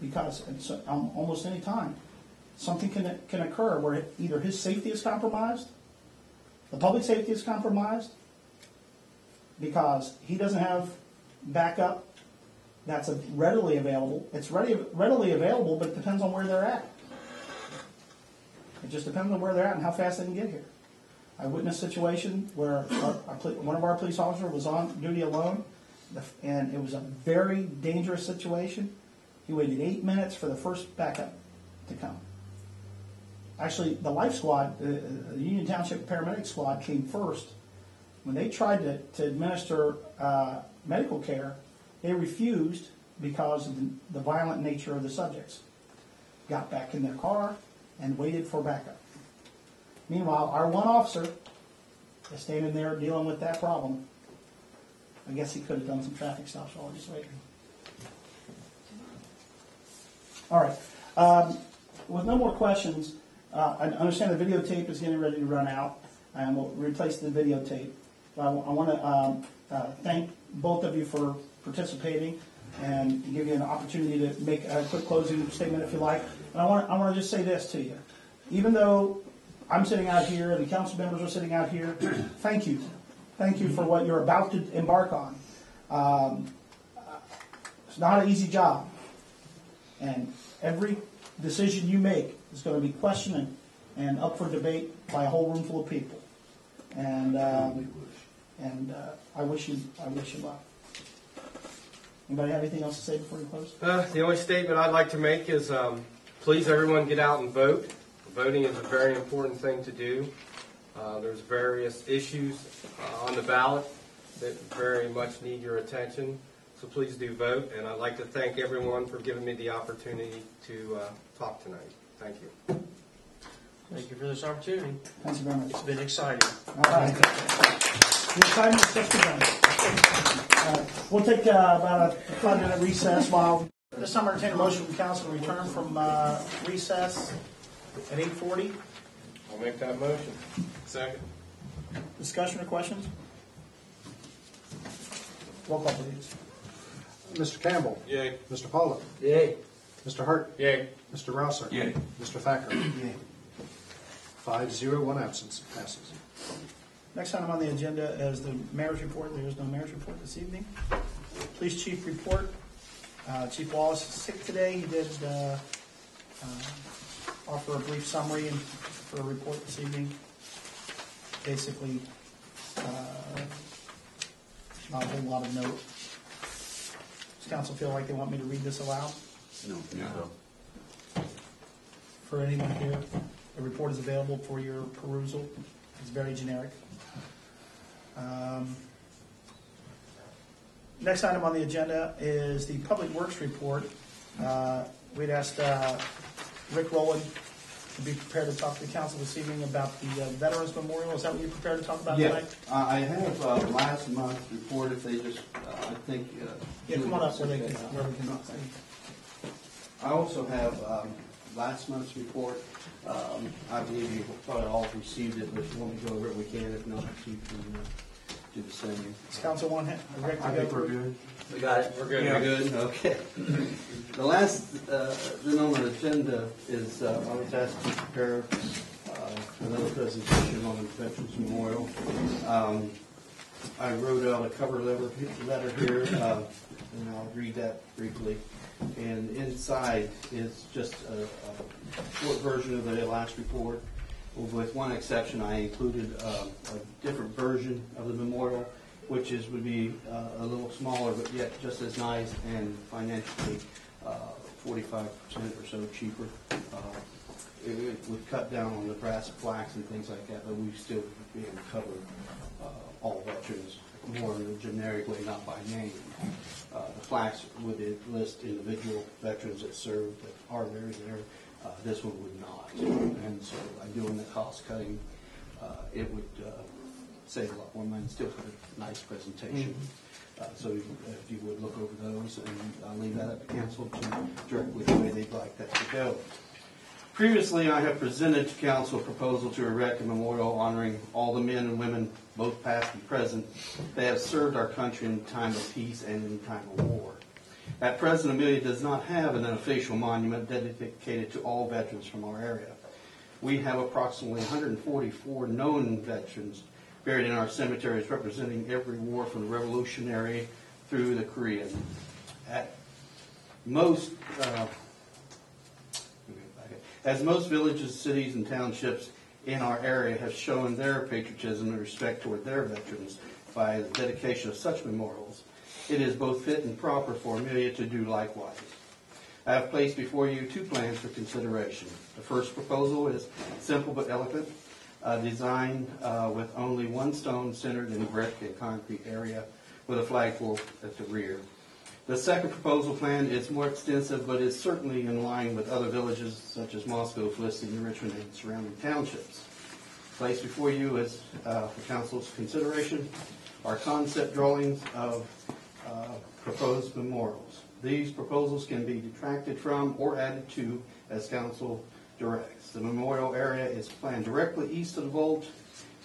because almost any time something can occur where either his safety is compromised, the public safety is compromised, because he doesn't have backup that's readily available. It's readily available, but it depends on where they're at. It just depends on where they're at and how fast they can get here. I witnessed a situation where one of our police officers was on duty alone, and it was a very dangerous situation. He waited 8 minutes for the first backup to come. Actually, the life squad, the Union Township paramedic squad, came first. When they tried to administer medical care, they refused because of the violent nature of the subjects. Got back in their car and waited for backup. Meanwhile, our one officer is standing there dealing with that problem. I guess he could have done some traffic stops while he was waiting. All right. With no more questions, I understand the videotape is getting ready to run out, and we'll replace the videotape. I want to thank both of you for participating and give you an opportunity to make a quick closing statement if you like. And I want to just say this to you. Even though I'm sitting out here and the council members are sitting out here, thank you. Thank you for what you're about to embark on. It's not an easy job. And every decision you make is going to be questioned and up for debate by a whole room full of people. And I wish you luck. Anybody have anything else to say before you close? The only statement I'd like to make is please everyone get out and vote. Voting is a very important thing to do. There's various issues on the ballot that very much need your attention. So please do vote. And I'd like to thank everyone for giving me the opportunity to talk tonight. Thank you. Thank you for this opportunity. Thank you very much. It's been exciting. All right. The time is just begun. We'll take about a 5-minute recess while this time I entertain a motion from council to return from recess at 8:40. I'll make that motion. Second. Discussion or questions? Roll call, please. Mr. Campbell. Yay. Mr. Pollock. Yay. Mr. Hart. Yay. Mr. Rouser. Yay. Mr. Thacker. 5-0, 1 absence. Passes. Next item on the agenda is the mayor's report. There is no mayor's report this evening. Police chief report. Chief Wallace is sick today. He did offer a brief summary for a report this evening. Basically, not a whole lot of note. Does council feel like they want me to read this aloud? No. For anyone here, the report is available for your perusal. It's very generic. Next item on the agenda is the Public Works report. We'd asked Rick Rowland to be prepared to talk to the council this evening about the Veterans Memorial. Is that what you're prepared to talk about tonight? I have last month's report, if they just, I think. Yeah, come on up where we can see. I also have last month's report. I believe you probably all received it, but if you want me to go over it, we can. If not, you can do the same. Does council want Rick to go through? good. We got it. We're good. You're good? Okay. The last thing on the agenda is I was asked to prepare another presentation on the Veterans Memorial. I wrote out a cover letter here, and I'll read that briefly. And inside is just a short version of the last report. With one exception, I included a different version of the memorial, which would be a little smaller, but yet just as nice and financially 45% or so cheaper. It would cut down on the brass plaques and things like that, but we still would be able to cover all veterans more in a generic way, not by name. The plaques would list individual veterans that served that are buried there. This one would not. And so by doing the cost cutting, it would save a lot more money, still put a nice presentation. So if you would look over those, and I'll leave that up to council to direct which way they'd like that to go. Previously, I have presented to council a proposal to erect a memorial honoring all the men and women, both past and present, that have served our country in time of peace and in time of war. At present, Amelia does not have an official monument dedicated to all veterans from our area. We have approximately 144 known veterans buried in our cemeteries, representing every war from the Revolutionary through the Korean. As most villages, cities, and townships in our area have shown their patriotism and respect toward their veterans by the dedication of such memorials, it is both fit and proper for Amelia to do likewise. I have placed before you two plans for consideration. The first proposal is simple but elegant, designed with only one stone centered in brick and concrete area with a flagpole at the rear. The second proposal plan is more extensive, but is certainly in line with other villages such as Moscow, Felicity, Richmond, and surrounding townships. Placed before you is for council's consideration are concept drawings of proposed memorials. These proposals can be detracted from or added to as council directs. The memorial area is planned directly east of the vault,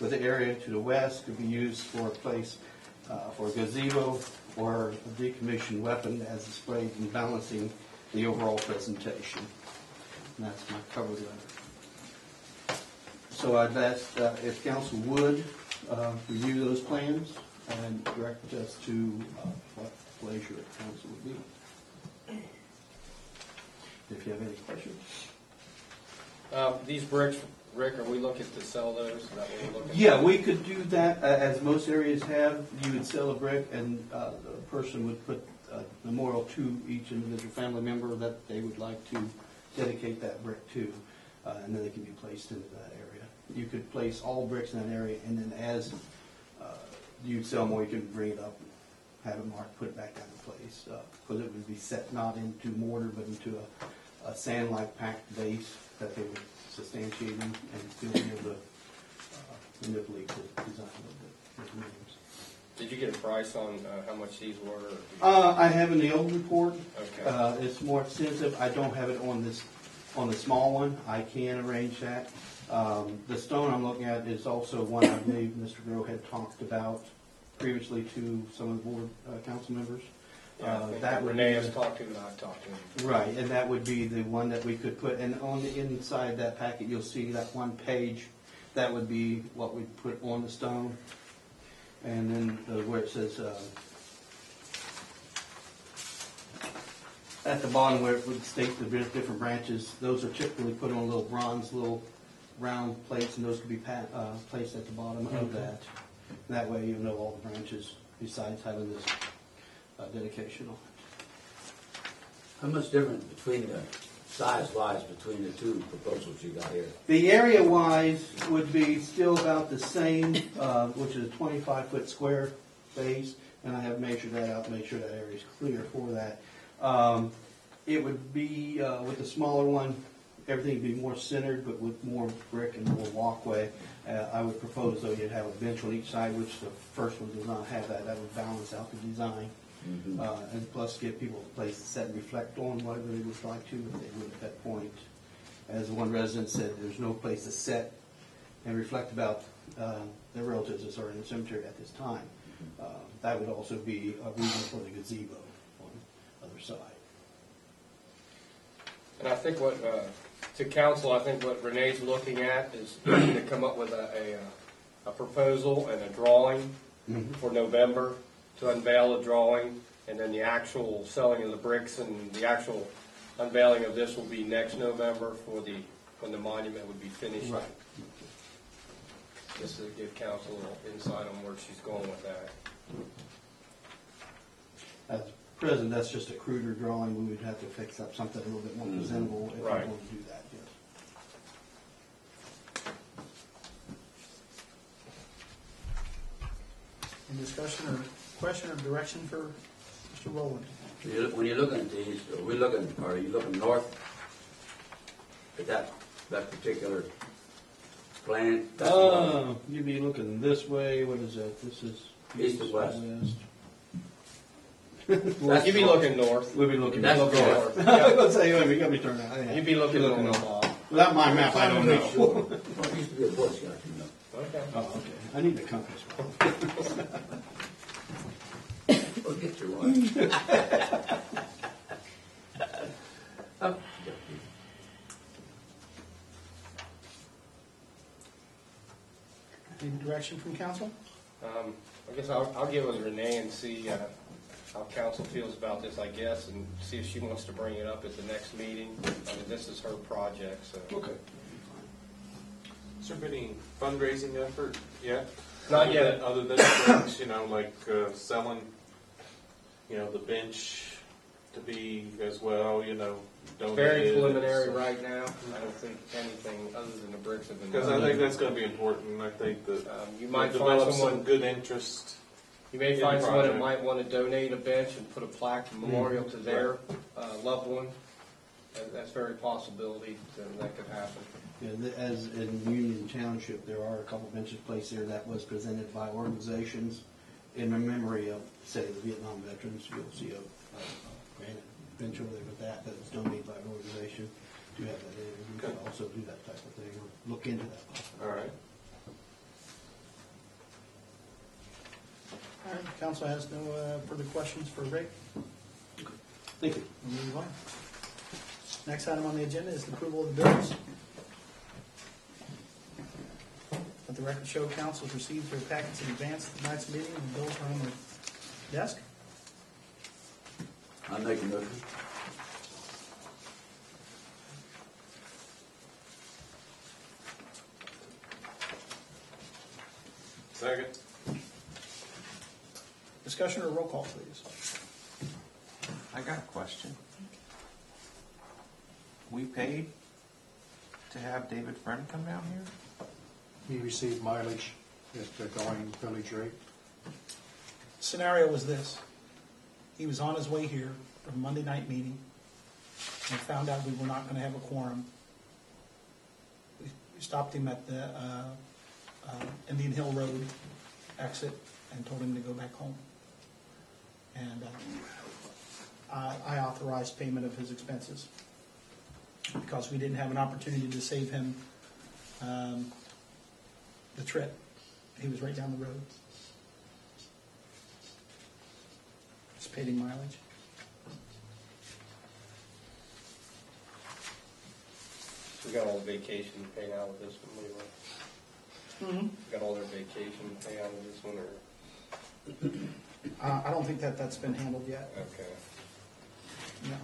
with the area to the west could be used for a place for a gazebo or a decommissioned weapon as displayed in balancing the overall presentation. And that's my cover letter. So I'd ask if council would review those plans and direct us to what pleasure council would be. if you have any questions. These bricks, Rick, are we looking to sell those? Is that what we're looking Yeah, we could do that, as most areas have. You would sell a brick, and the person would put a memorial to each individual family member that they would like to dedicate that brick to, and then they can be placed into that area. You could place all bricks in that area, and then as you sell more, you can bring it up, have it marked, put it back down in place, because it would be set not into mortar, but into a sand-like packed base that they would substantiate and still be able to manipulate the design of the names. Did you get a price on how much these were? I have in the old report. Okay. It's more extensive. I don't have it on the small one. I can arrange that. The stone I'm looking at is also one I believe Mr. Groh had talked about previously to some of the board council members. Yeah, I think that would Renee be has talked to him, and I've talked to him. right, and that would be the one that we could put. And on the inside that packet, you'll see that one page. That would be what we put on the stone. And then where it says at the bottom where it would state the different branches, those are typically put on little bronze, little round plates, and those could be placed at the bottom of that. That way you know all the branches besides having this dedication on it. How much difference between the size-wise between the two proposals you got here? The area-wise would be still about the same, which is a 25-foot square base, and I have measured that out to make sure that area is clear for that. It would be, with the smaller one, everything would be more centered, but with more brick and more walkway. I would propose, though, you'd have a bench on each side, which the first one does not have that. That would balance out the design. Mm-hmm. And plus give people a place to sit and reflect on whatever they would like to if they would at that point. As one resident said, there's no place to sit and reflect about their relatives that are in the cemetery at this time. That would also be a reason for the gazebo on the other side. And I think what, to council, I think what Renee's looking at is to come up with a proposal and a drawing for November, to unveil a drawing, and then the actual selling of the bricks and the actual unveiling of this will be next November when the monument would be finished. Right. Just to give council a little insight on where she's going with that. As present, that's just a cruder drawing. We would have to fix up something a little bit more presentable if we Right. want to do that, yes. Any discussion or question or direction for Mr. Rowland? When you're looking at these, are you looking north at that particular plan? You'd be looking this way. What is that? This is East to west. West. You'd be looking north. We'll be looking That's north. north. Let's say, you got me turned out. You'd be looking north. Without my map, I don't know. Well, it used to be a Boy Scout, you know. Okay. Oh, okay. I need a compass. Well, get your one. Any direction from council? I guess I'll get with Renee and see how council feels about this, I guess, and see if she wants to bring it up at the next meeting. I mean, this is her project, so. Okay. Has there been any fundraising effort yet? Not yet. Other than things, like selling, the bench to be as well, donated. Very preliminary right now. I don't think anything other than the bricks have been done. Because I think that's going to be important. I think that you might develop find someone some good interest. You may in find the someone that project. might want to donate a bench and put a plaque memorial to their loved one. That's very possibility that could happen. Yeah, as in Union Township, there are a couple benches placed there that was presented by organizations in memory of, say, the Vietnam veterans. You'll see a granite bench over there with that was donated by an organization. Do have that in. You can also do that type of thing or look into that. All right. All right, council has no further questions for Rick. Thank you. We'll move on. Next item on the agenda is the approval of the bills. Let the record show council has received their packets in advance of tonight's meeting, and the bills are on the desk. I make a motion. Second. Discussion or roll call, please? I got a question. We paid to have David Friend come down here? He received mileage at the going village rate. Scenario was this. He was on his way here for a Monday night meeting and found out we were not going to have a quorum. We stopped him at the Indian Hill Road exit and told him to go back home. And I authorized payment of his expenses because we didn't have an opportunity to save him the trip. He was right down the road. Just paid him mileage. We got all the vacation paid out of this one, Leroy. Got all their vacation paid out of this one, or? I don't think that's been handled yet. Okay. No.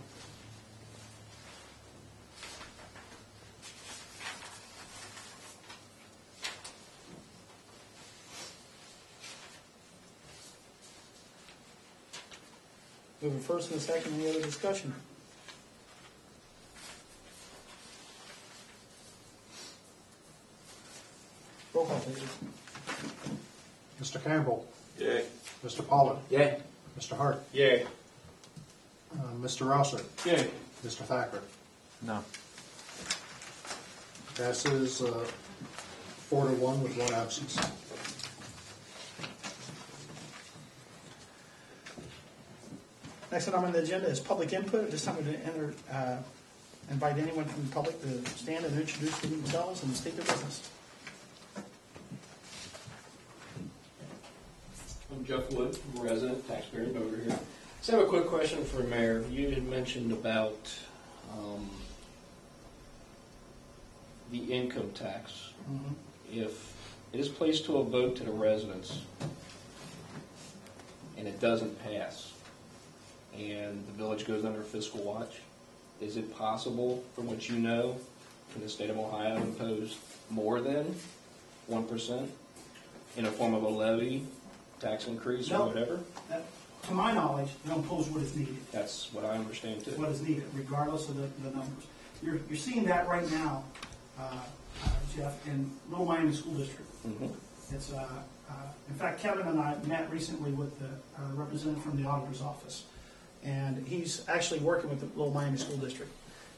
Moving first and a second, any other discussion? Roll call, please. Mr. Campbell, Yay. Mr. Pollard, Yeah. Mr. Hart, Yay. Mr. Rosser, Yay. Mr. Thacker. No. Passes 4-1 with one absence. Next item on the agenda is public input. At this time, we're going to invite anyone from the public to stand and introduce themselves and state their business. I'm Jeff Wood, I'm a resident, taxpayer, and voter here. So I have a quick question for Mayor. You had mentioned about the income tax. If it is placed to a vote to the residents and it doesn't pass and the village goes under fiscal watch, is it possible, from what you know, for the state of Ohio to impose more than 1% in a form of a levy, tax increase, or No. whatever? To my knowledge, they'll impose what is needed. That's what I understand too. What is needed, regardless of the numbers. You're seeing that right now, Jeff, in Little Miami School District. It's in fact, Kevin and I met recently with the representative from the auditor's office, and he's actually working with the Little Miami School District.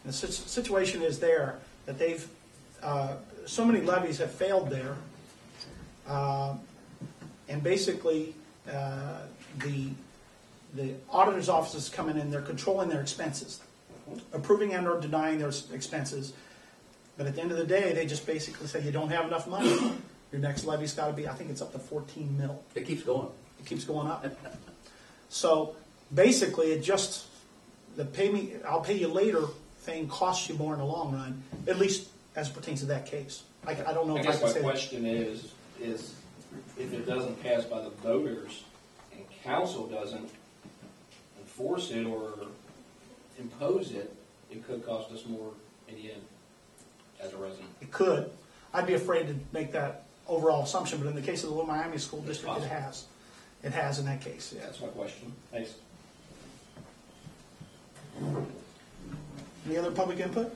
And the situation is there that they've so many levies have failed there, and basically the auditor's office is coming in, they're controlling their expenses, approving and or denying their expenses. But at the end of the day, they just basically say you don't have enough money. Your next levy's got to be, I think it's up to 14 mil. It keeps going. It keeps going up. So basically, it just the I'll pay you later thing costs you more in the long run, at least as it pertains to that case. I don't know I if I guess can my say that. question is if it doesn't pass by the voters and council doesn't enforce it or impose it, it could cost us more in the end as a resident. It could. I'd be afraid to make that overall assumption, but in the case of the Little Miami School District, it has. It has in that case, yes. That's my question. Thanks. Any other public input?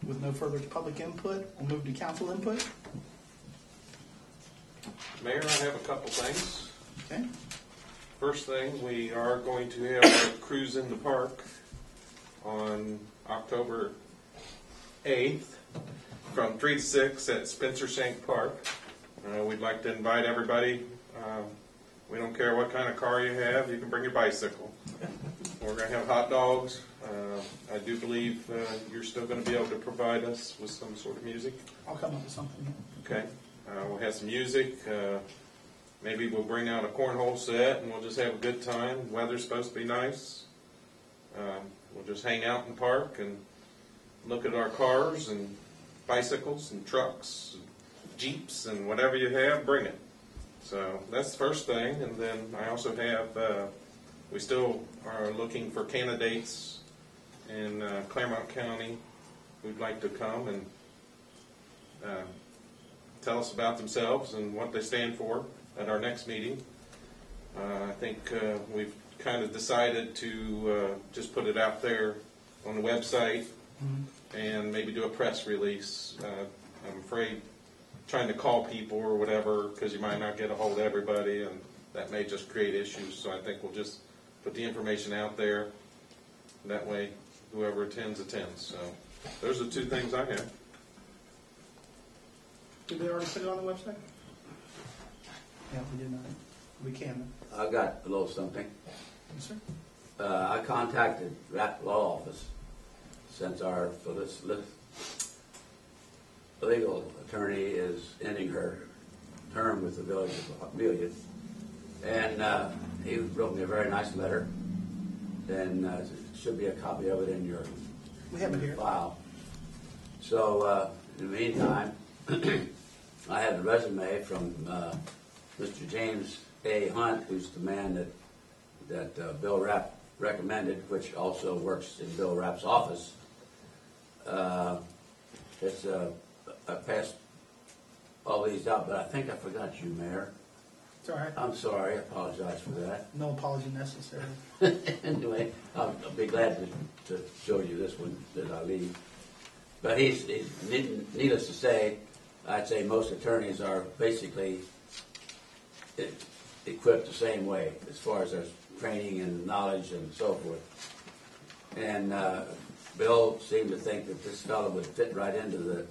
With no further public input, we'll move to council input. Mayor, I have a couple things. Okay. First thing, we are going to have a cruise in the park on October 8th from 3 to 6 at Spencer Shank Park. We'd like to invite everybody. We don't care what kind of car you have, you can bring your bicycle. We're going to have hot dogs. I do believe you're still going to be able to provide us with some sort of music. I'll come up with something. Okay. We'll have some music. Maybe we'll bring out a cornhole set and we'll just have a good time. Weather's supposed to be nice. We'll just hang out in the park and look at our cars and bicycles and trucks, and Jeeps, and whatever you have, bring it. So that's the first thing. And then I also have, we still are looking for candidates in Claremont County who'd like to come and tell us about themselves and what they stand for at our next meeting. I think we've kind of decided to just put it out there on the website and maybe do a press release. I'm afraid trying to call people or whatever, because you might not get a hold of everybody, and that may just create issues. So I think we'll just put the information out there. That way, whoever attends, attends. So those are 2 things I have. Did they already put it on the website? Yeah, we did not. We can. I got a little something. Yes, sir. I contacted that law office since our legal attorney is ending her term with the village of Amelia. And he wrote me a very nice letter. And should be a copy of it in your We have it here. file. So in the meantime, I had a resume from Mr. James A. Hunt, who's the man that Bill Rapp recommended, which also works in Bill Rapp's office. I passed all these out, but I think I forgot you, Mayor. It's all right. I'm sorry. I apologize for that. No apology necessary. Anyway, I'll be glad to show you this one that I leave. But he's needless to say, I'd say most attorneys are basically equipped the same way as far as their training and knowledge and so forth. And Bill seemed to think that this fellow would fit right into the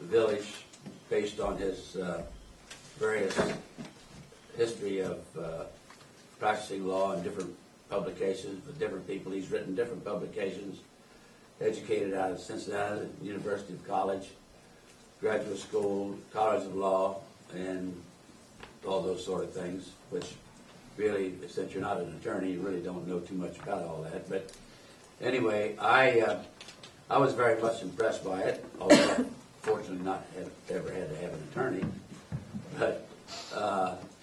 village based on his various history of practicing law in different publications with different people. He's written different publications, educated out of Cincinnati University of College, graduate school, College of Law, and all those sort of things, which really, since you're not an attorney, you really don't know too much about all that. But anyway, I was very much impressed by it, although fortunately not ever had to have an attorney. But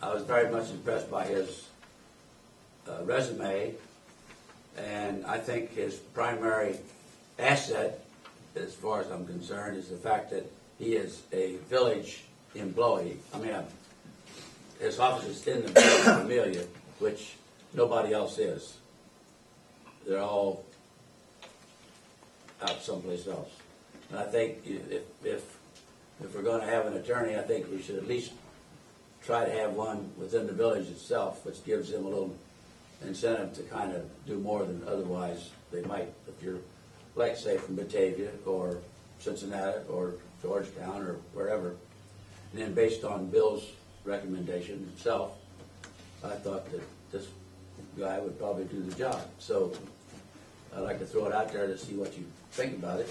I was very much impressed by his resume, and I think his primary asset, as far as I'm concerned, is the fact that he is a village employee. I mean, his office is in the village of Amelia, which nobody else is. They're all out someplace else. And I think if we're going to have an attorney, I think we should at least try to have one within the village itself, which gives them a little incentive to kind of do more than otherwise they might if you're, like, say, from Batavia or Cincinnati or Georgetown or wherever. And then based on Bill's recommendation himself, I thought that this guy would probably do the job. So I'd like to throw it out there to see what you think about it.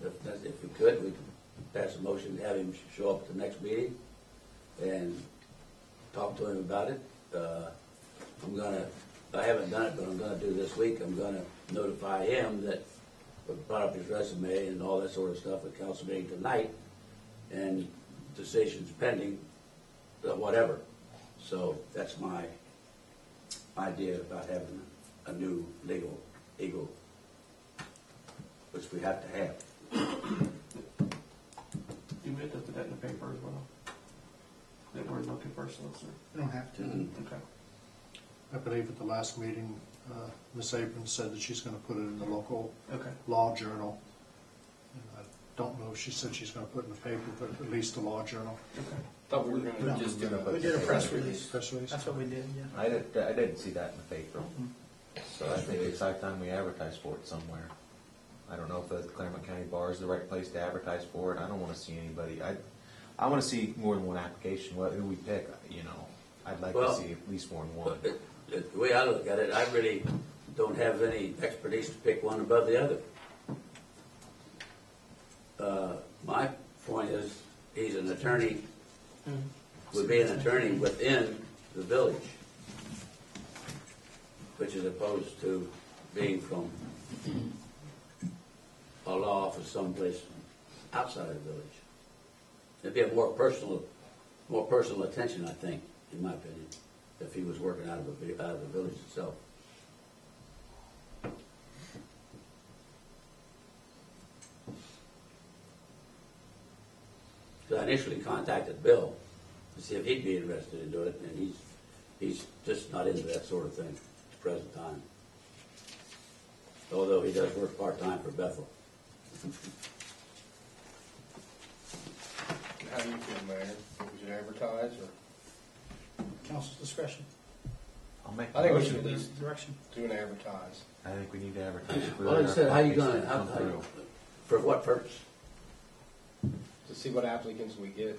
If we could, we could pass a motion to have him show up at the next meeting and talk to him about it. I haven't done it, but I'm gonna do this week. I'm gonna notify him that we brought up his resume and all that sort of stuff at council meeting tonight, and decisions pending, whatever. So that's my idea about having a new legal eagle, which we have to have. Do we have to put that in the paper as well? That we're looking for a solicitor? You don't have to. Okay. I believe at the last meeting, Ms. Abrams said that she's going to put it in the local Okay. law journal. And I don't know if she said she's going to put it in the paper, but at least the law journal. Thought we were going No. to just do We did a press release. Press release. That's what we did, yeah. I didn't see that in the paper. So I think it's high time we advertise for it somewhere. I don't know if the Claremont County Bar is the right place to advertise for it. I don't want to see anybody. I want to see more than one application. Who we pick, I'd like to see at least more than one. The way I look at it, I really don't have any expertise to pick one above the other. My point is, he's an attorney, would be an attorney within the village, which is opposed to being from a law office someplace outside of the village. It'd be a more personal attention, I think, in my opinion, if he was working out of the village itself. So I initially contacted Bill to see if he'd be interested in doing it, and he's just not into that sort of thing at the present time. Although he does work part-time for Bethel. How do you feel, Mayor? Would you advertise or? Council's discretion. I'll make I a think we motion. should at least Direction. do an advertise. I think we need to advertise. Well, like I said, how you gonna, Come through. for what purpose? To see what applicants we get.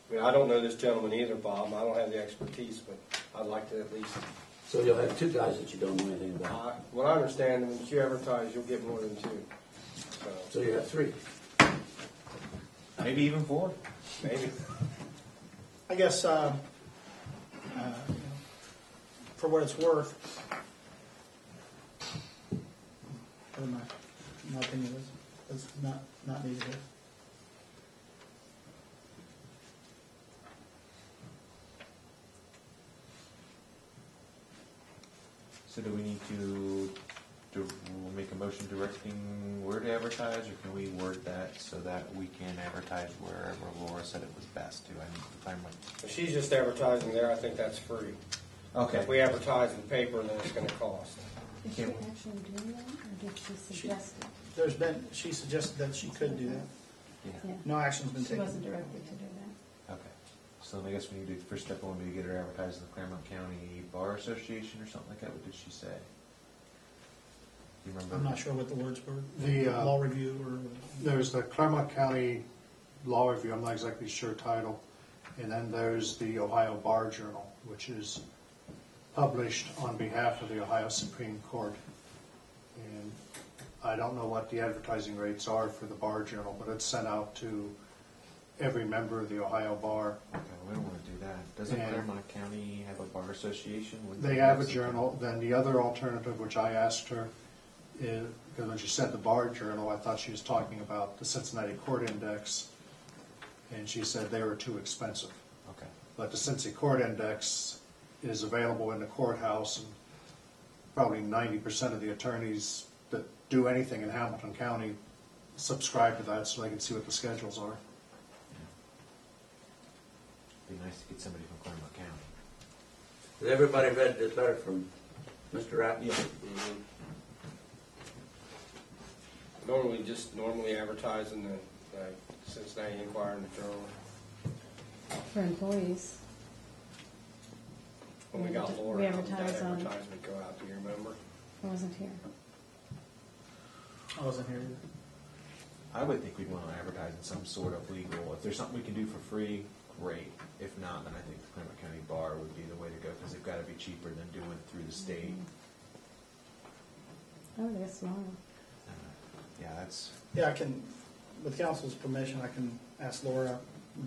I mean, I don't know this gentleman either, Bob. I don't have the expertise, but I'd like to at least. So you'll have two guys that you don't know anything about. What I understand, when you advertise, you'll get more than two. So you have three. Maybe even 4. Maybe. I guess, for what it's worth, in my opinion, is not needed here. So do we need to make a motion directing where to advertise, or can we word that so that we can advertise wherever Laura said it was best to? If she's just advertising there, I think that's free. Okay. If we advertise in paper, then it's gonna cost. Is she actually doing that, or did she suggest it? She suggested that she could do that. Yeah. Yeah. No action's been She taken. wasn't directed to do that. Okay. So I guess we need to, first step one, maybe get her advertised in the Claremont County Bar Association or something like that. What did she say? Do you remember? I'm not sure what the words were. The, Law review or. There's the Claremont County Law Review, I'm not exactly sure title, and then there's the Ohio Bar Journal, which is published on behalf of the Ohio Supreme Court. And I don't know what the advertising rates are for the Bar Journal, but it's sent out to every member of the Ohio Bar. Okay, we don't want to do that. Doesn't And Claremont County have a bar association? Wouldn't They have a journal. Then the other alternative, which I asked her, is, because when she said the Bar Journal, I thought she was talking about the Cincinnati Court Index, and she said they were too expensive. Okay. But the Cincy Court Index is available in the courthouse, and probably 90% of the attorneys that do anything in Hamilton County subscribe to that so they can see what the schedules are. Be nice to get somebody from Claremont County. Has everybody read this letter from Mr. Rapp? Yeah. Normally advertise in the Cincinnati Enquirer and the Journal. For employees. When we got Laura, We how did that advertise on- advertisement go out? Do you remember? I wasn't here. I wasn't here either. I would think we'd want to advertise in some sort of legal. If there's something we can do for free, great. If not, then I think the Claremont County Bar would be the way to go because they've got to be cheaper than doing it through the state. Oh, that's mine. Yeah, that's. Yeah, I can, with council's permission, I can ask Laura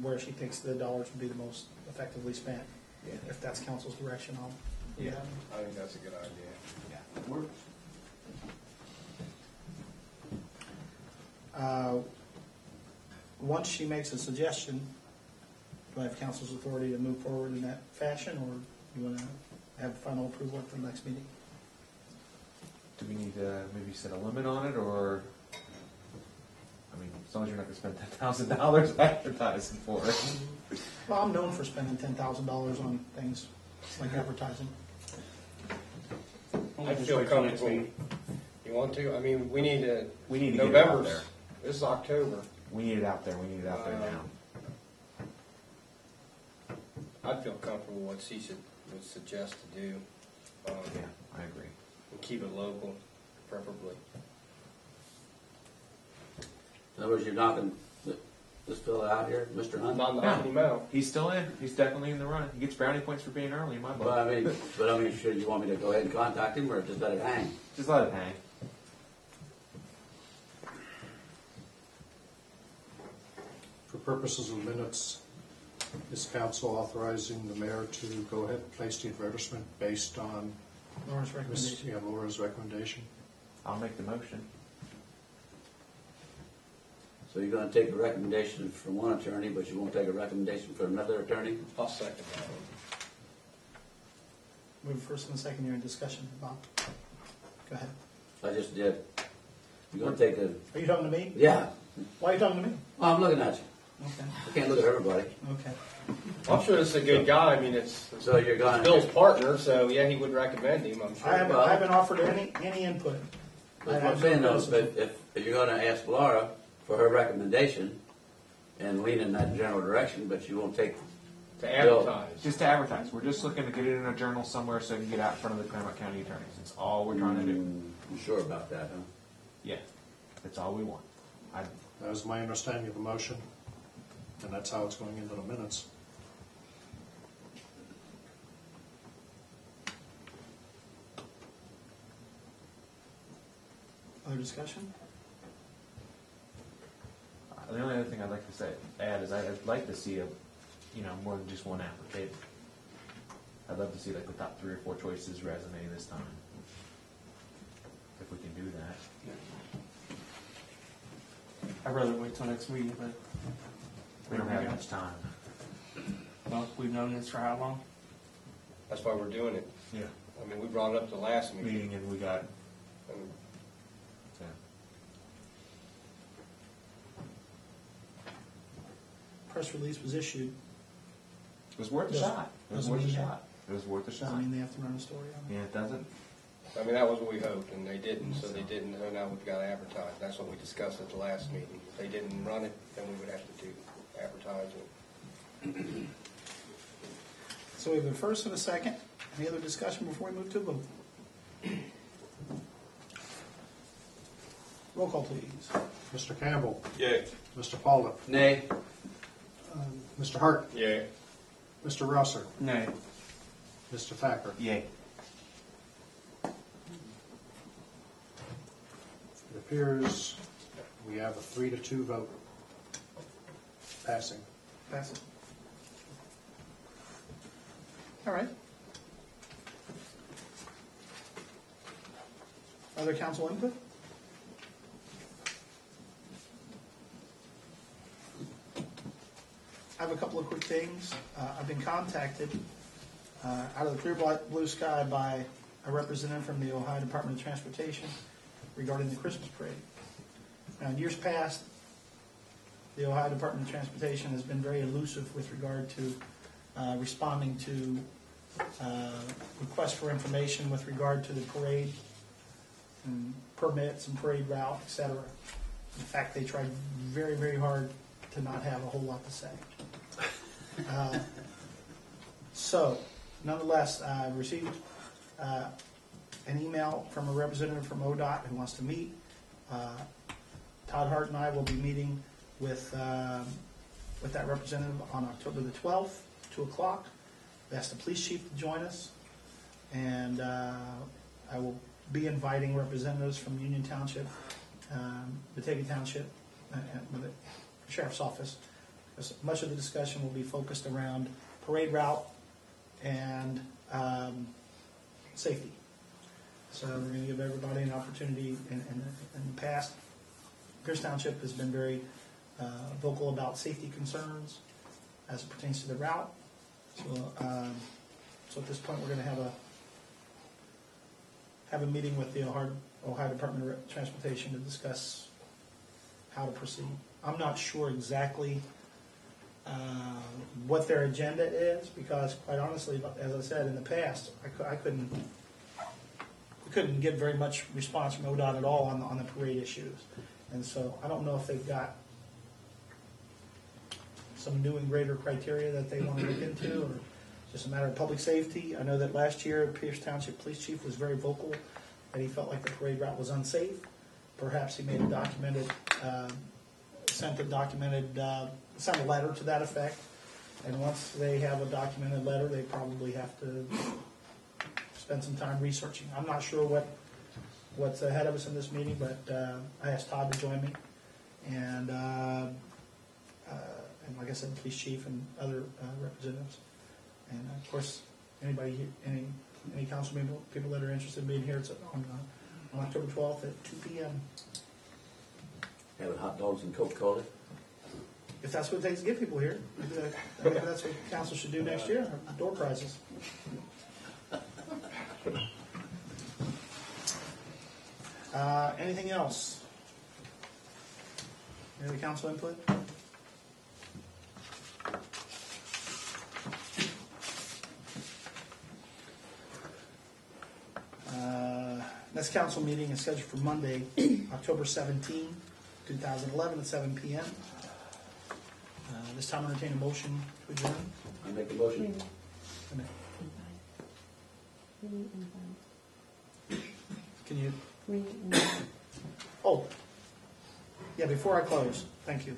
where she thinks the dollars would be the most effectively spent. Yeah. If that's council's direction, I'll. Yeah. I think that's a good idea. Yeah, it works. Once she makes a suggestion, do I have council's authority to move forward in that fashion, or do you want to have final approval at the next meeting? Do we need to maybe set a limit on it, or? I mean, as long as you're not going to spend $10,000 advertising for it. Well, I'm known for spending $10,000 on things like advertising. I feel comfortable. You want to? I mean, we need to. We need to get it out November's. there. This is October. We need it out there. We need it out there now. I'd feel comfortable what she would suggest to do. Yeah, I agree. And keep it local, preferably. In other words, you're knocking this fellow out here, Mr. Hunt? Not knocking him out. He's still in. He's definitely in the run. He gets brownie points for being early in my book. But I mean, should you want me to go ahead and contact him, or just let it hang? Just let it hang. For purposes of minutes, is council authorizing the mayor to go ahead and place the advertisement based on Laura's recommendation. Laura's recommendation? I'll make the motion. So you're gonna take a recommendation from one attorney, but you won't take a recommendation from another attorney? I'll second that one. Move first and second here in discussion, Bob. Go ahead. I just did. You're gonna take a, Are you talking to me? yeah, Why are you talking to me? well, I'm looking at you. Okay, You can't look at everybody. okay. I'm sure this is a good guy. I mean, it's So you're gonna. Bill's partner, so yeah, he would recommend him, I'm sure. I haven't offered any input. That's what I'm saying though, but if you're gonna ask Laura for her recommendation and lean in that general direction, but you won't take To advertise. Just to advertise. We're just looking to get it in a journal somewhere so it can get out in front of the Claremont County attorneys. That's all we're trying to do. You sure about that, huh? Yeah, that's all we want. That was my understanding of the motion, and that's how it's going into the minutes. Other discussion? The only other thing I'd like to add is I'd like to see more than just one application. I'd love to see like the top 3 or 4 choices resume this time, if we can do that. I'd rather wait till next meeting, but We don't have much time. well, we've known this for how long? That's why we're doing it. Yeah. I mean, we brought it up the last meeting. Meeting and we got. I mean, Yeah. Press release was issued. It was worth a Doesn't- shot. It was doesn't worth a mean shot. It was worth a Doesn't shot. mean they have to run a story on it. Yeah, it doesn't. I mean, that was what we hoped, and they didn't, so they didn't, and now we've got to advertise. That's what we discussed at the last meeting. If they didn't run it, then we would have to do advertising. So we have a first and a second. Any other discussion before we move to a vote? Roll call, please. Mr. Campbell, Yay. Mr. Pollock, Nay. Mr. Hart, Yeah. Mr. Russer, Nay. Mr. Thacker. Yay. It appears we have a 3-2 vote passing. Pass it. All right. Other council input? I have a couple of quick things. I've been contacted out of the clear blue sky by a representative from the Ohio Department of Transportation regarding the Christmas parade. Now, in years past, the Ohio Department of Transportation has been very elusive with regard to responding to requests for information with regard to the parade and permits and parade route, et cetera. In fact, they tried very, very hard to not have a whole lot to say. So, nonetheless, I received an email from a representative from ODOT who wants to meet. Todd Hart and I will be meeting with that representative on October the 12th, 2 o'clock. We asked the police chief to join us, and I will be inviting representatives from Union Township, Batavia Township, and the sheriff's office. Because much of the discussion will be focused around parade route and safety. So we're going to give everybody an opportunity. In the past, Pierce Township has been very vocal about safety concerns as it pertains to the route. So at this point, we're going to have a meeting with the Ohio Department of Transportation to discuss how to proceed. I'm not sure exactly what their agenda is, because quite honestly, as I said in the past, I couldn't get very much response from ODOT at all on the parade issues. And so I don't know if they've got some new and greater criteria that they want to look into, or just a matter of public safety. I know that last year, Pierce Township Police Chief was very vocal that he felt like the parade route was unsafe. Perhaps he made sent a letter to that effect. And once they have a documented letter, they probably have to spend some time researching. I'm not sure what's ahead of us in this meeting, but I asked Todd to join me, and like I said, the police chief and other representatives, and of course anybody here, any council people that are interested in being here. It's on October 12th at 2 p.m. Having hot dogs and Coca-Cola. If that's what it takes to get people here, maybe that's what council should do next year. Door prizes. Anything else? Any other council input? Next council meeting is scheduled for Monday, October 17, 2011 at 7 p.m. This time I entertain a motion to adjourn. I make a motion. Can you? Re-invite. Oh, yeah, before I close, thank you.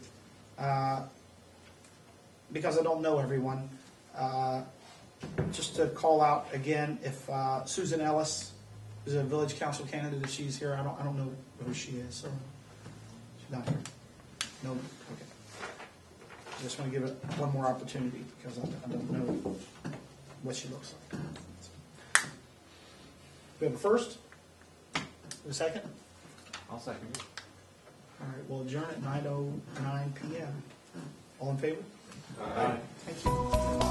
Because I don't know everyone, just to call out again, if Susan Ellis is a village council candidate, if she's here, I don't know who she is, so she's not here. No, okay. I just want to give it one more opportunity because I don't know what she looks like. We have a first, a second. I'll second it. All right, we'll adjourn at 9:09 p.m. All in favor? Aye. Thank you.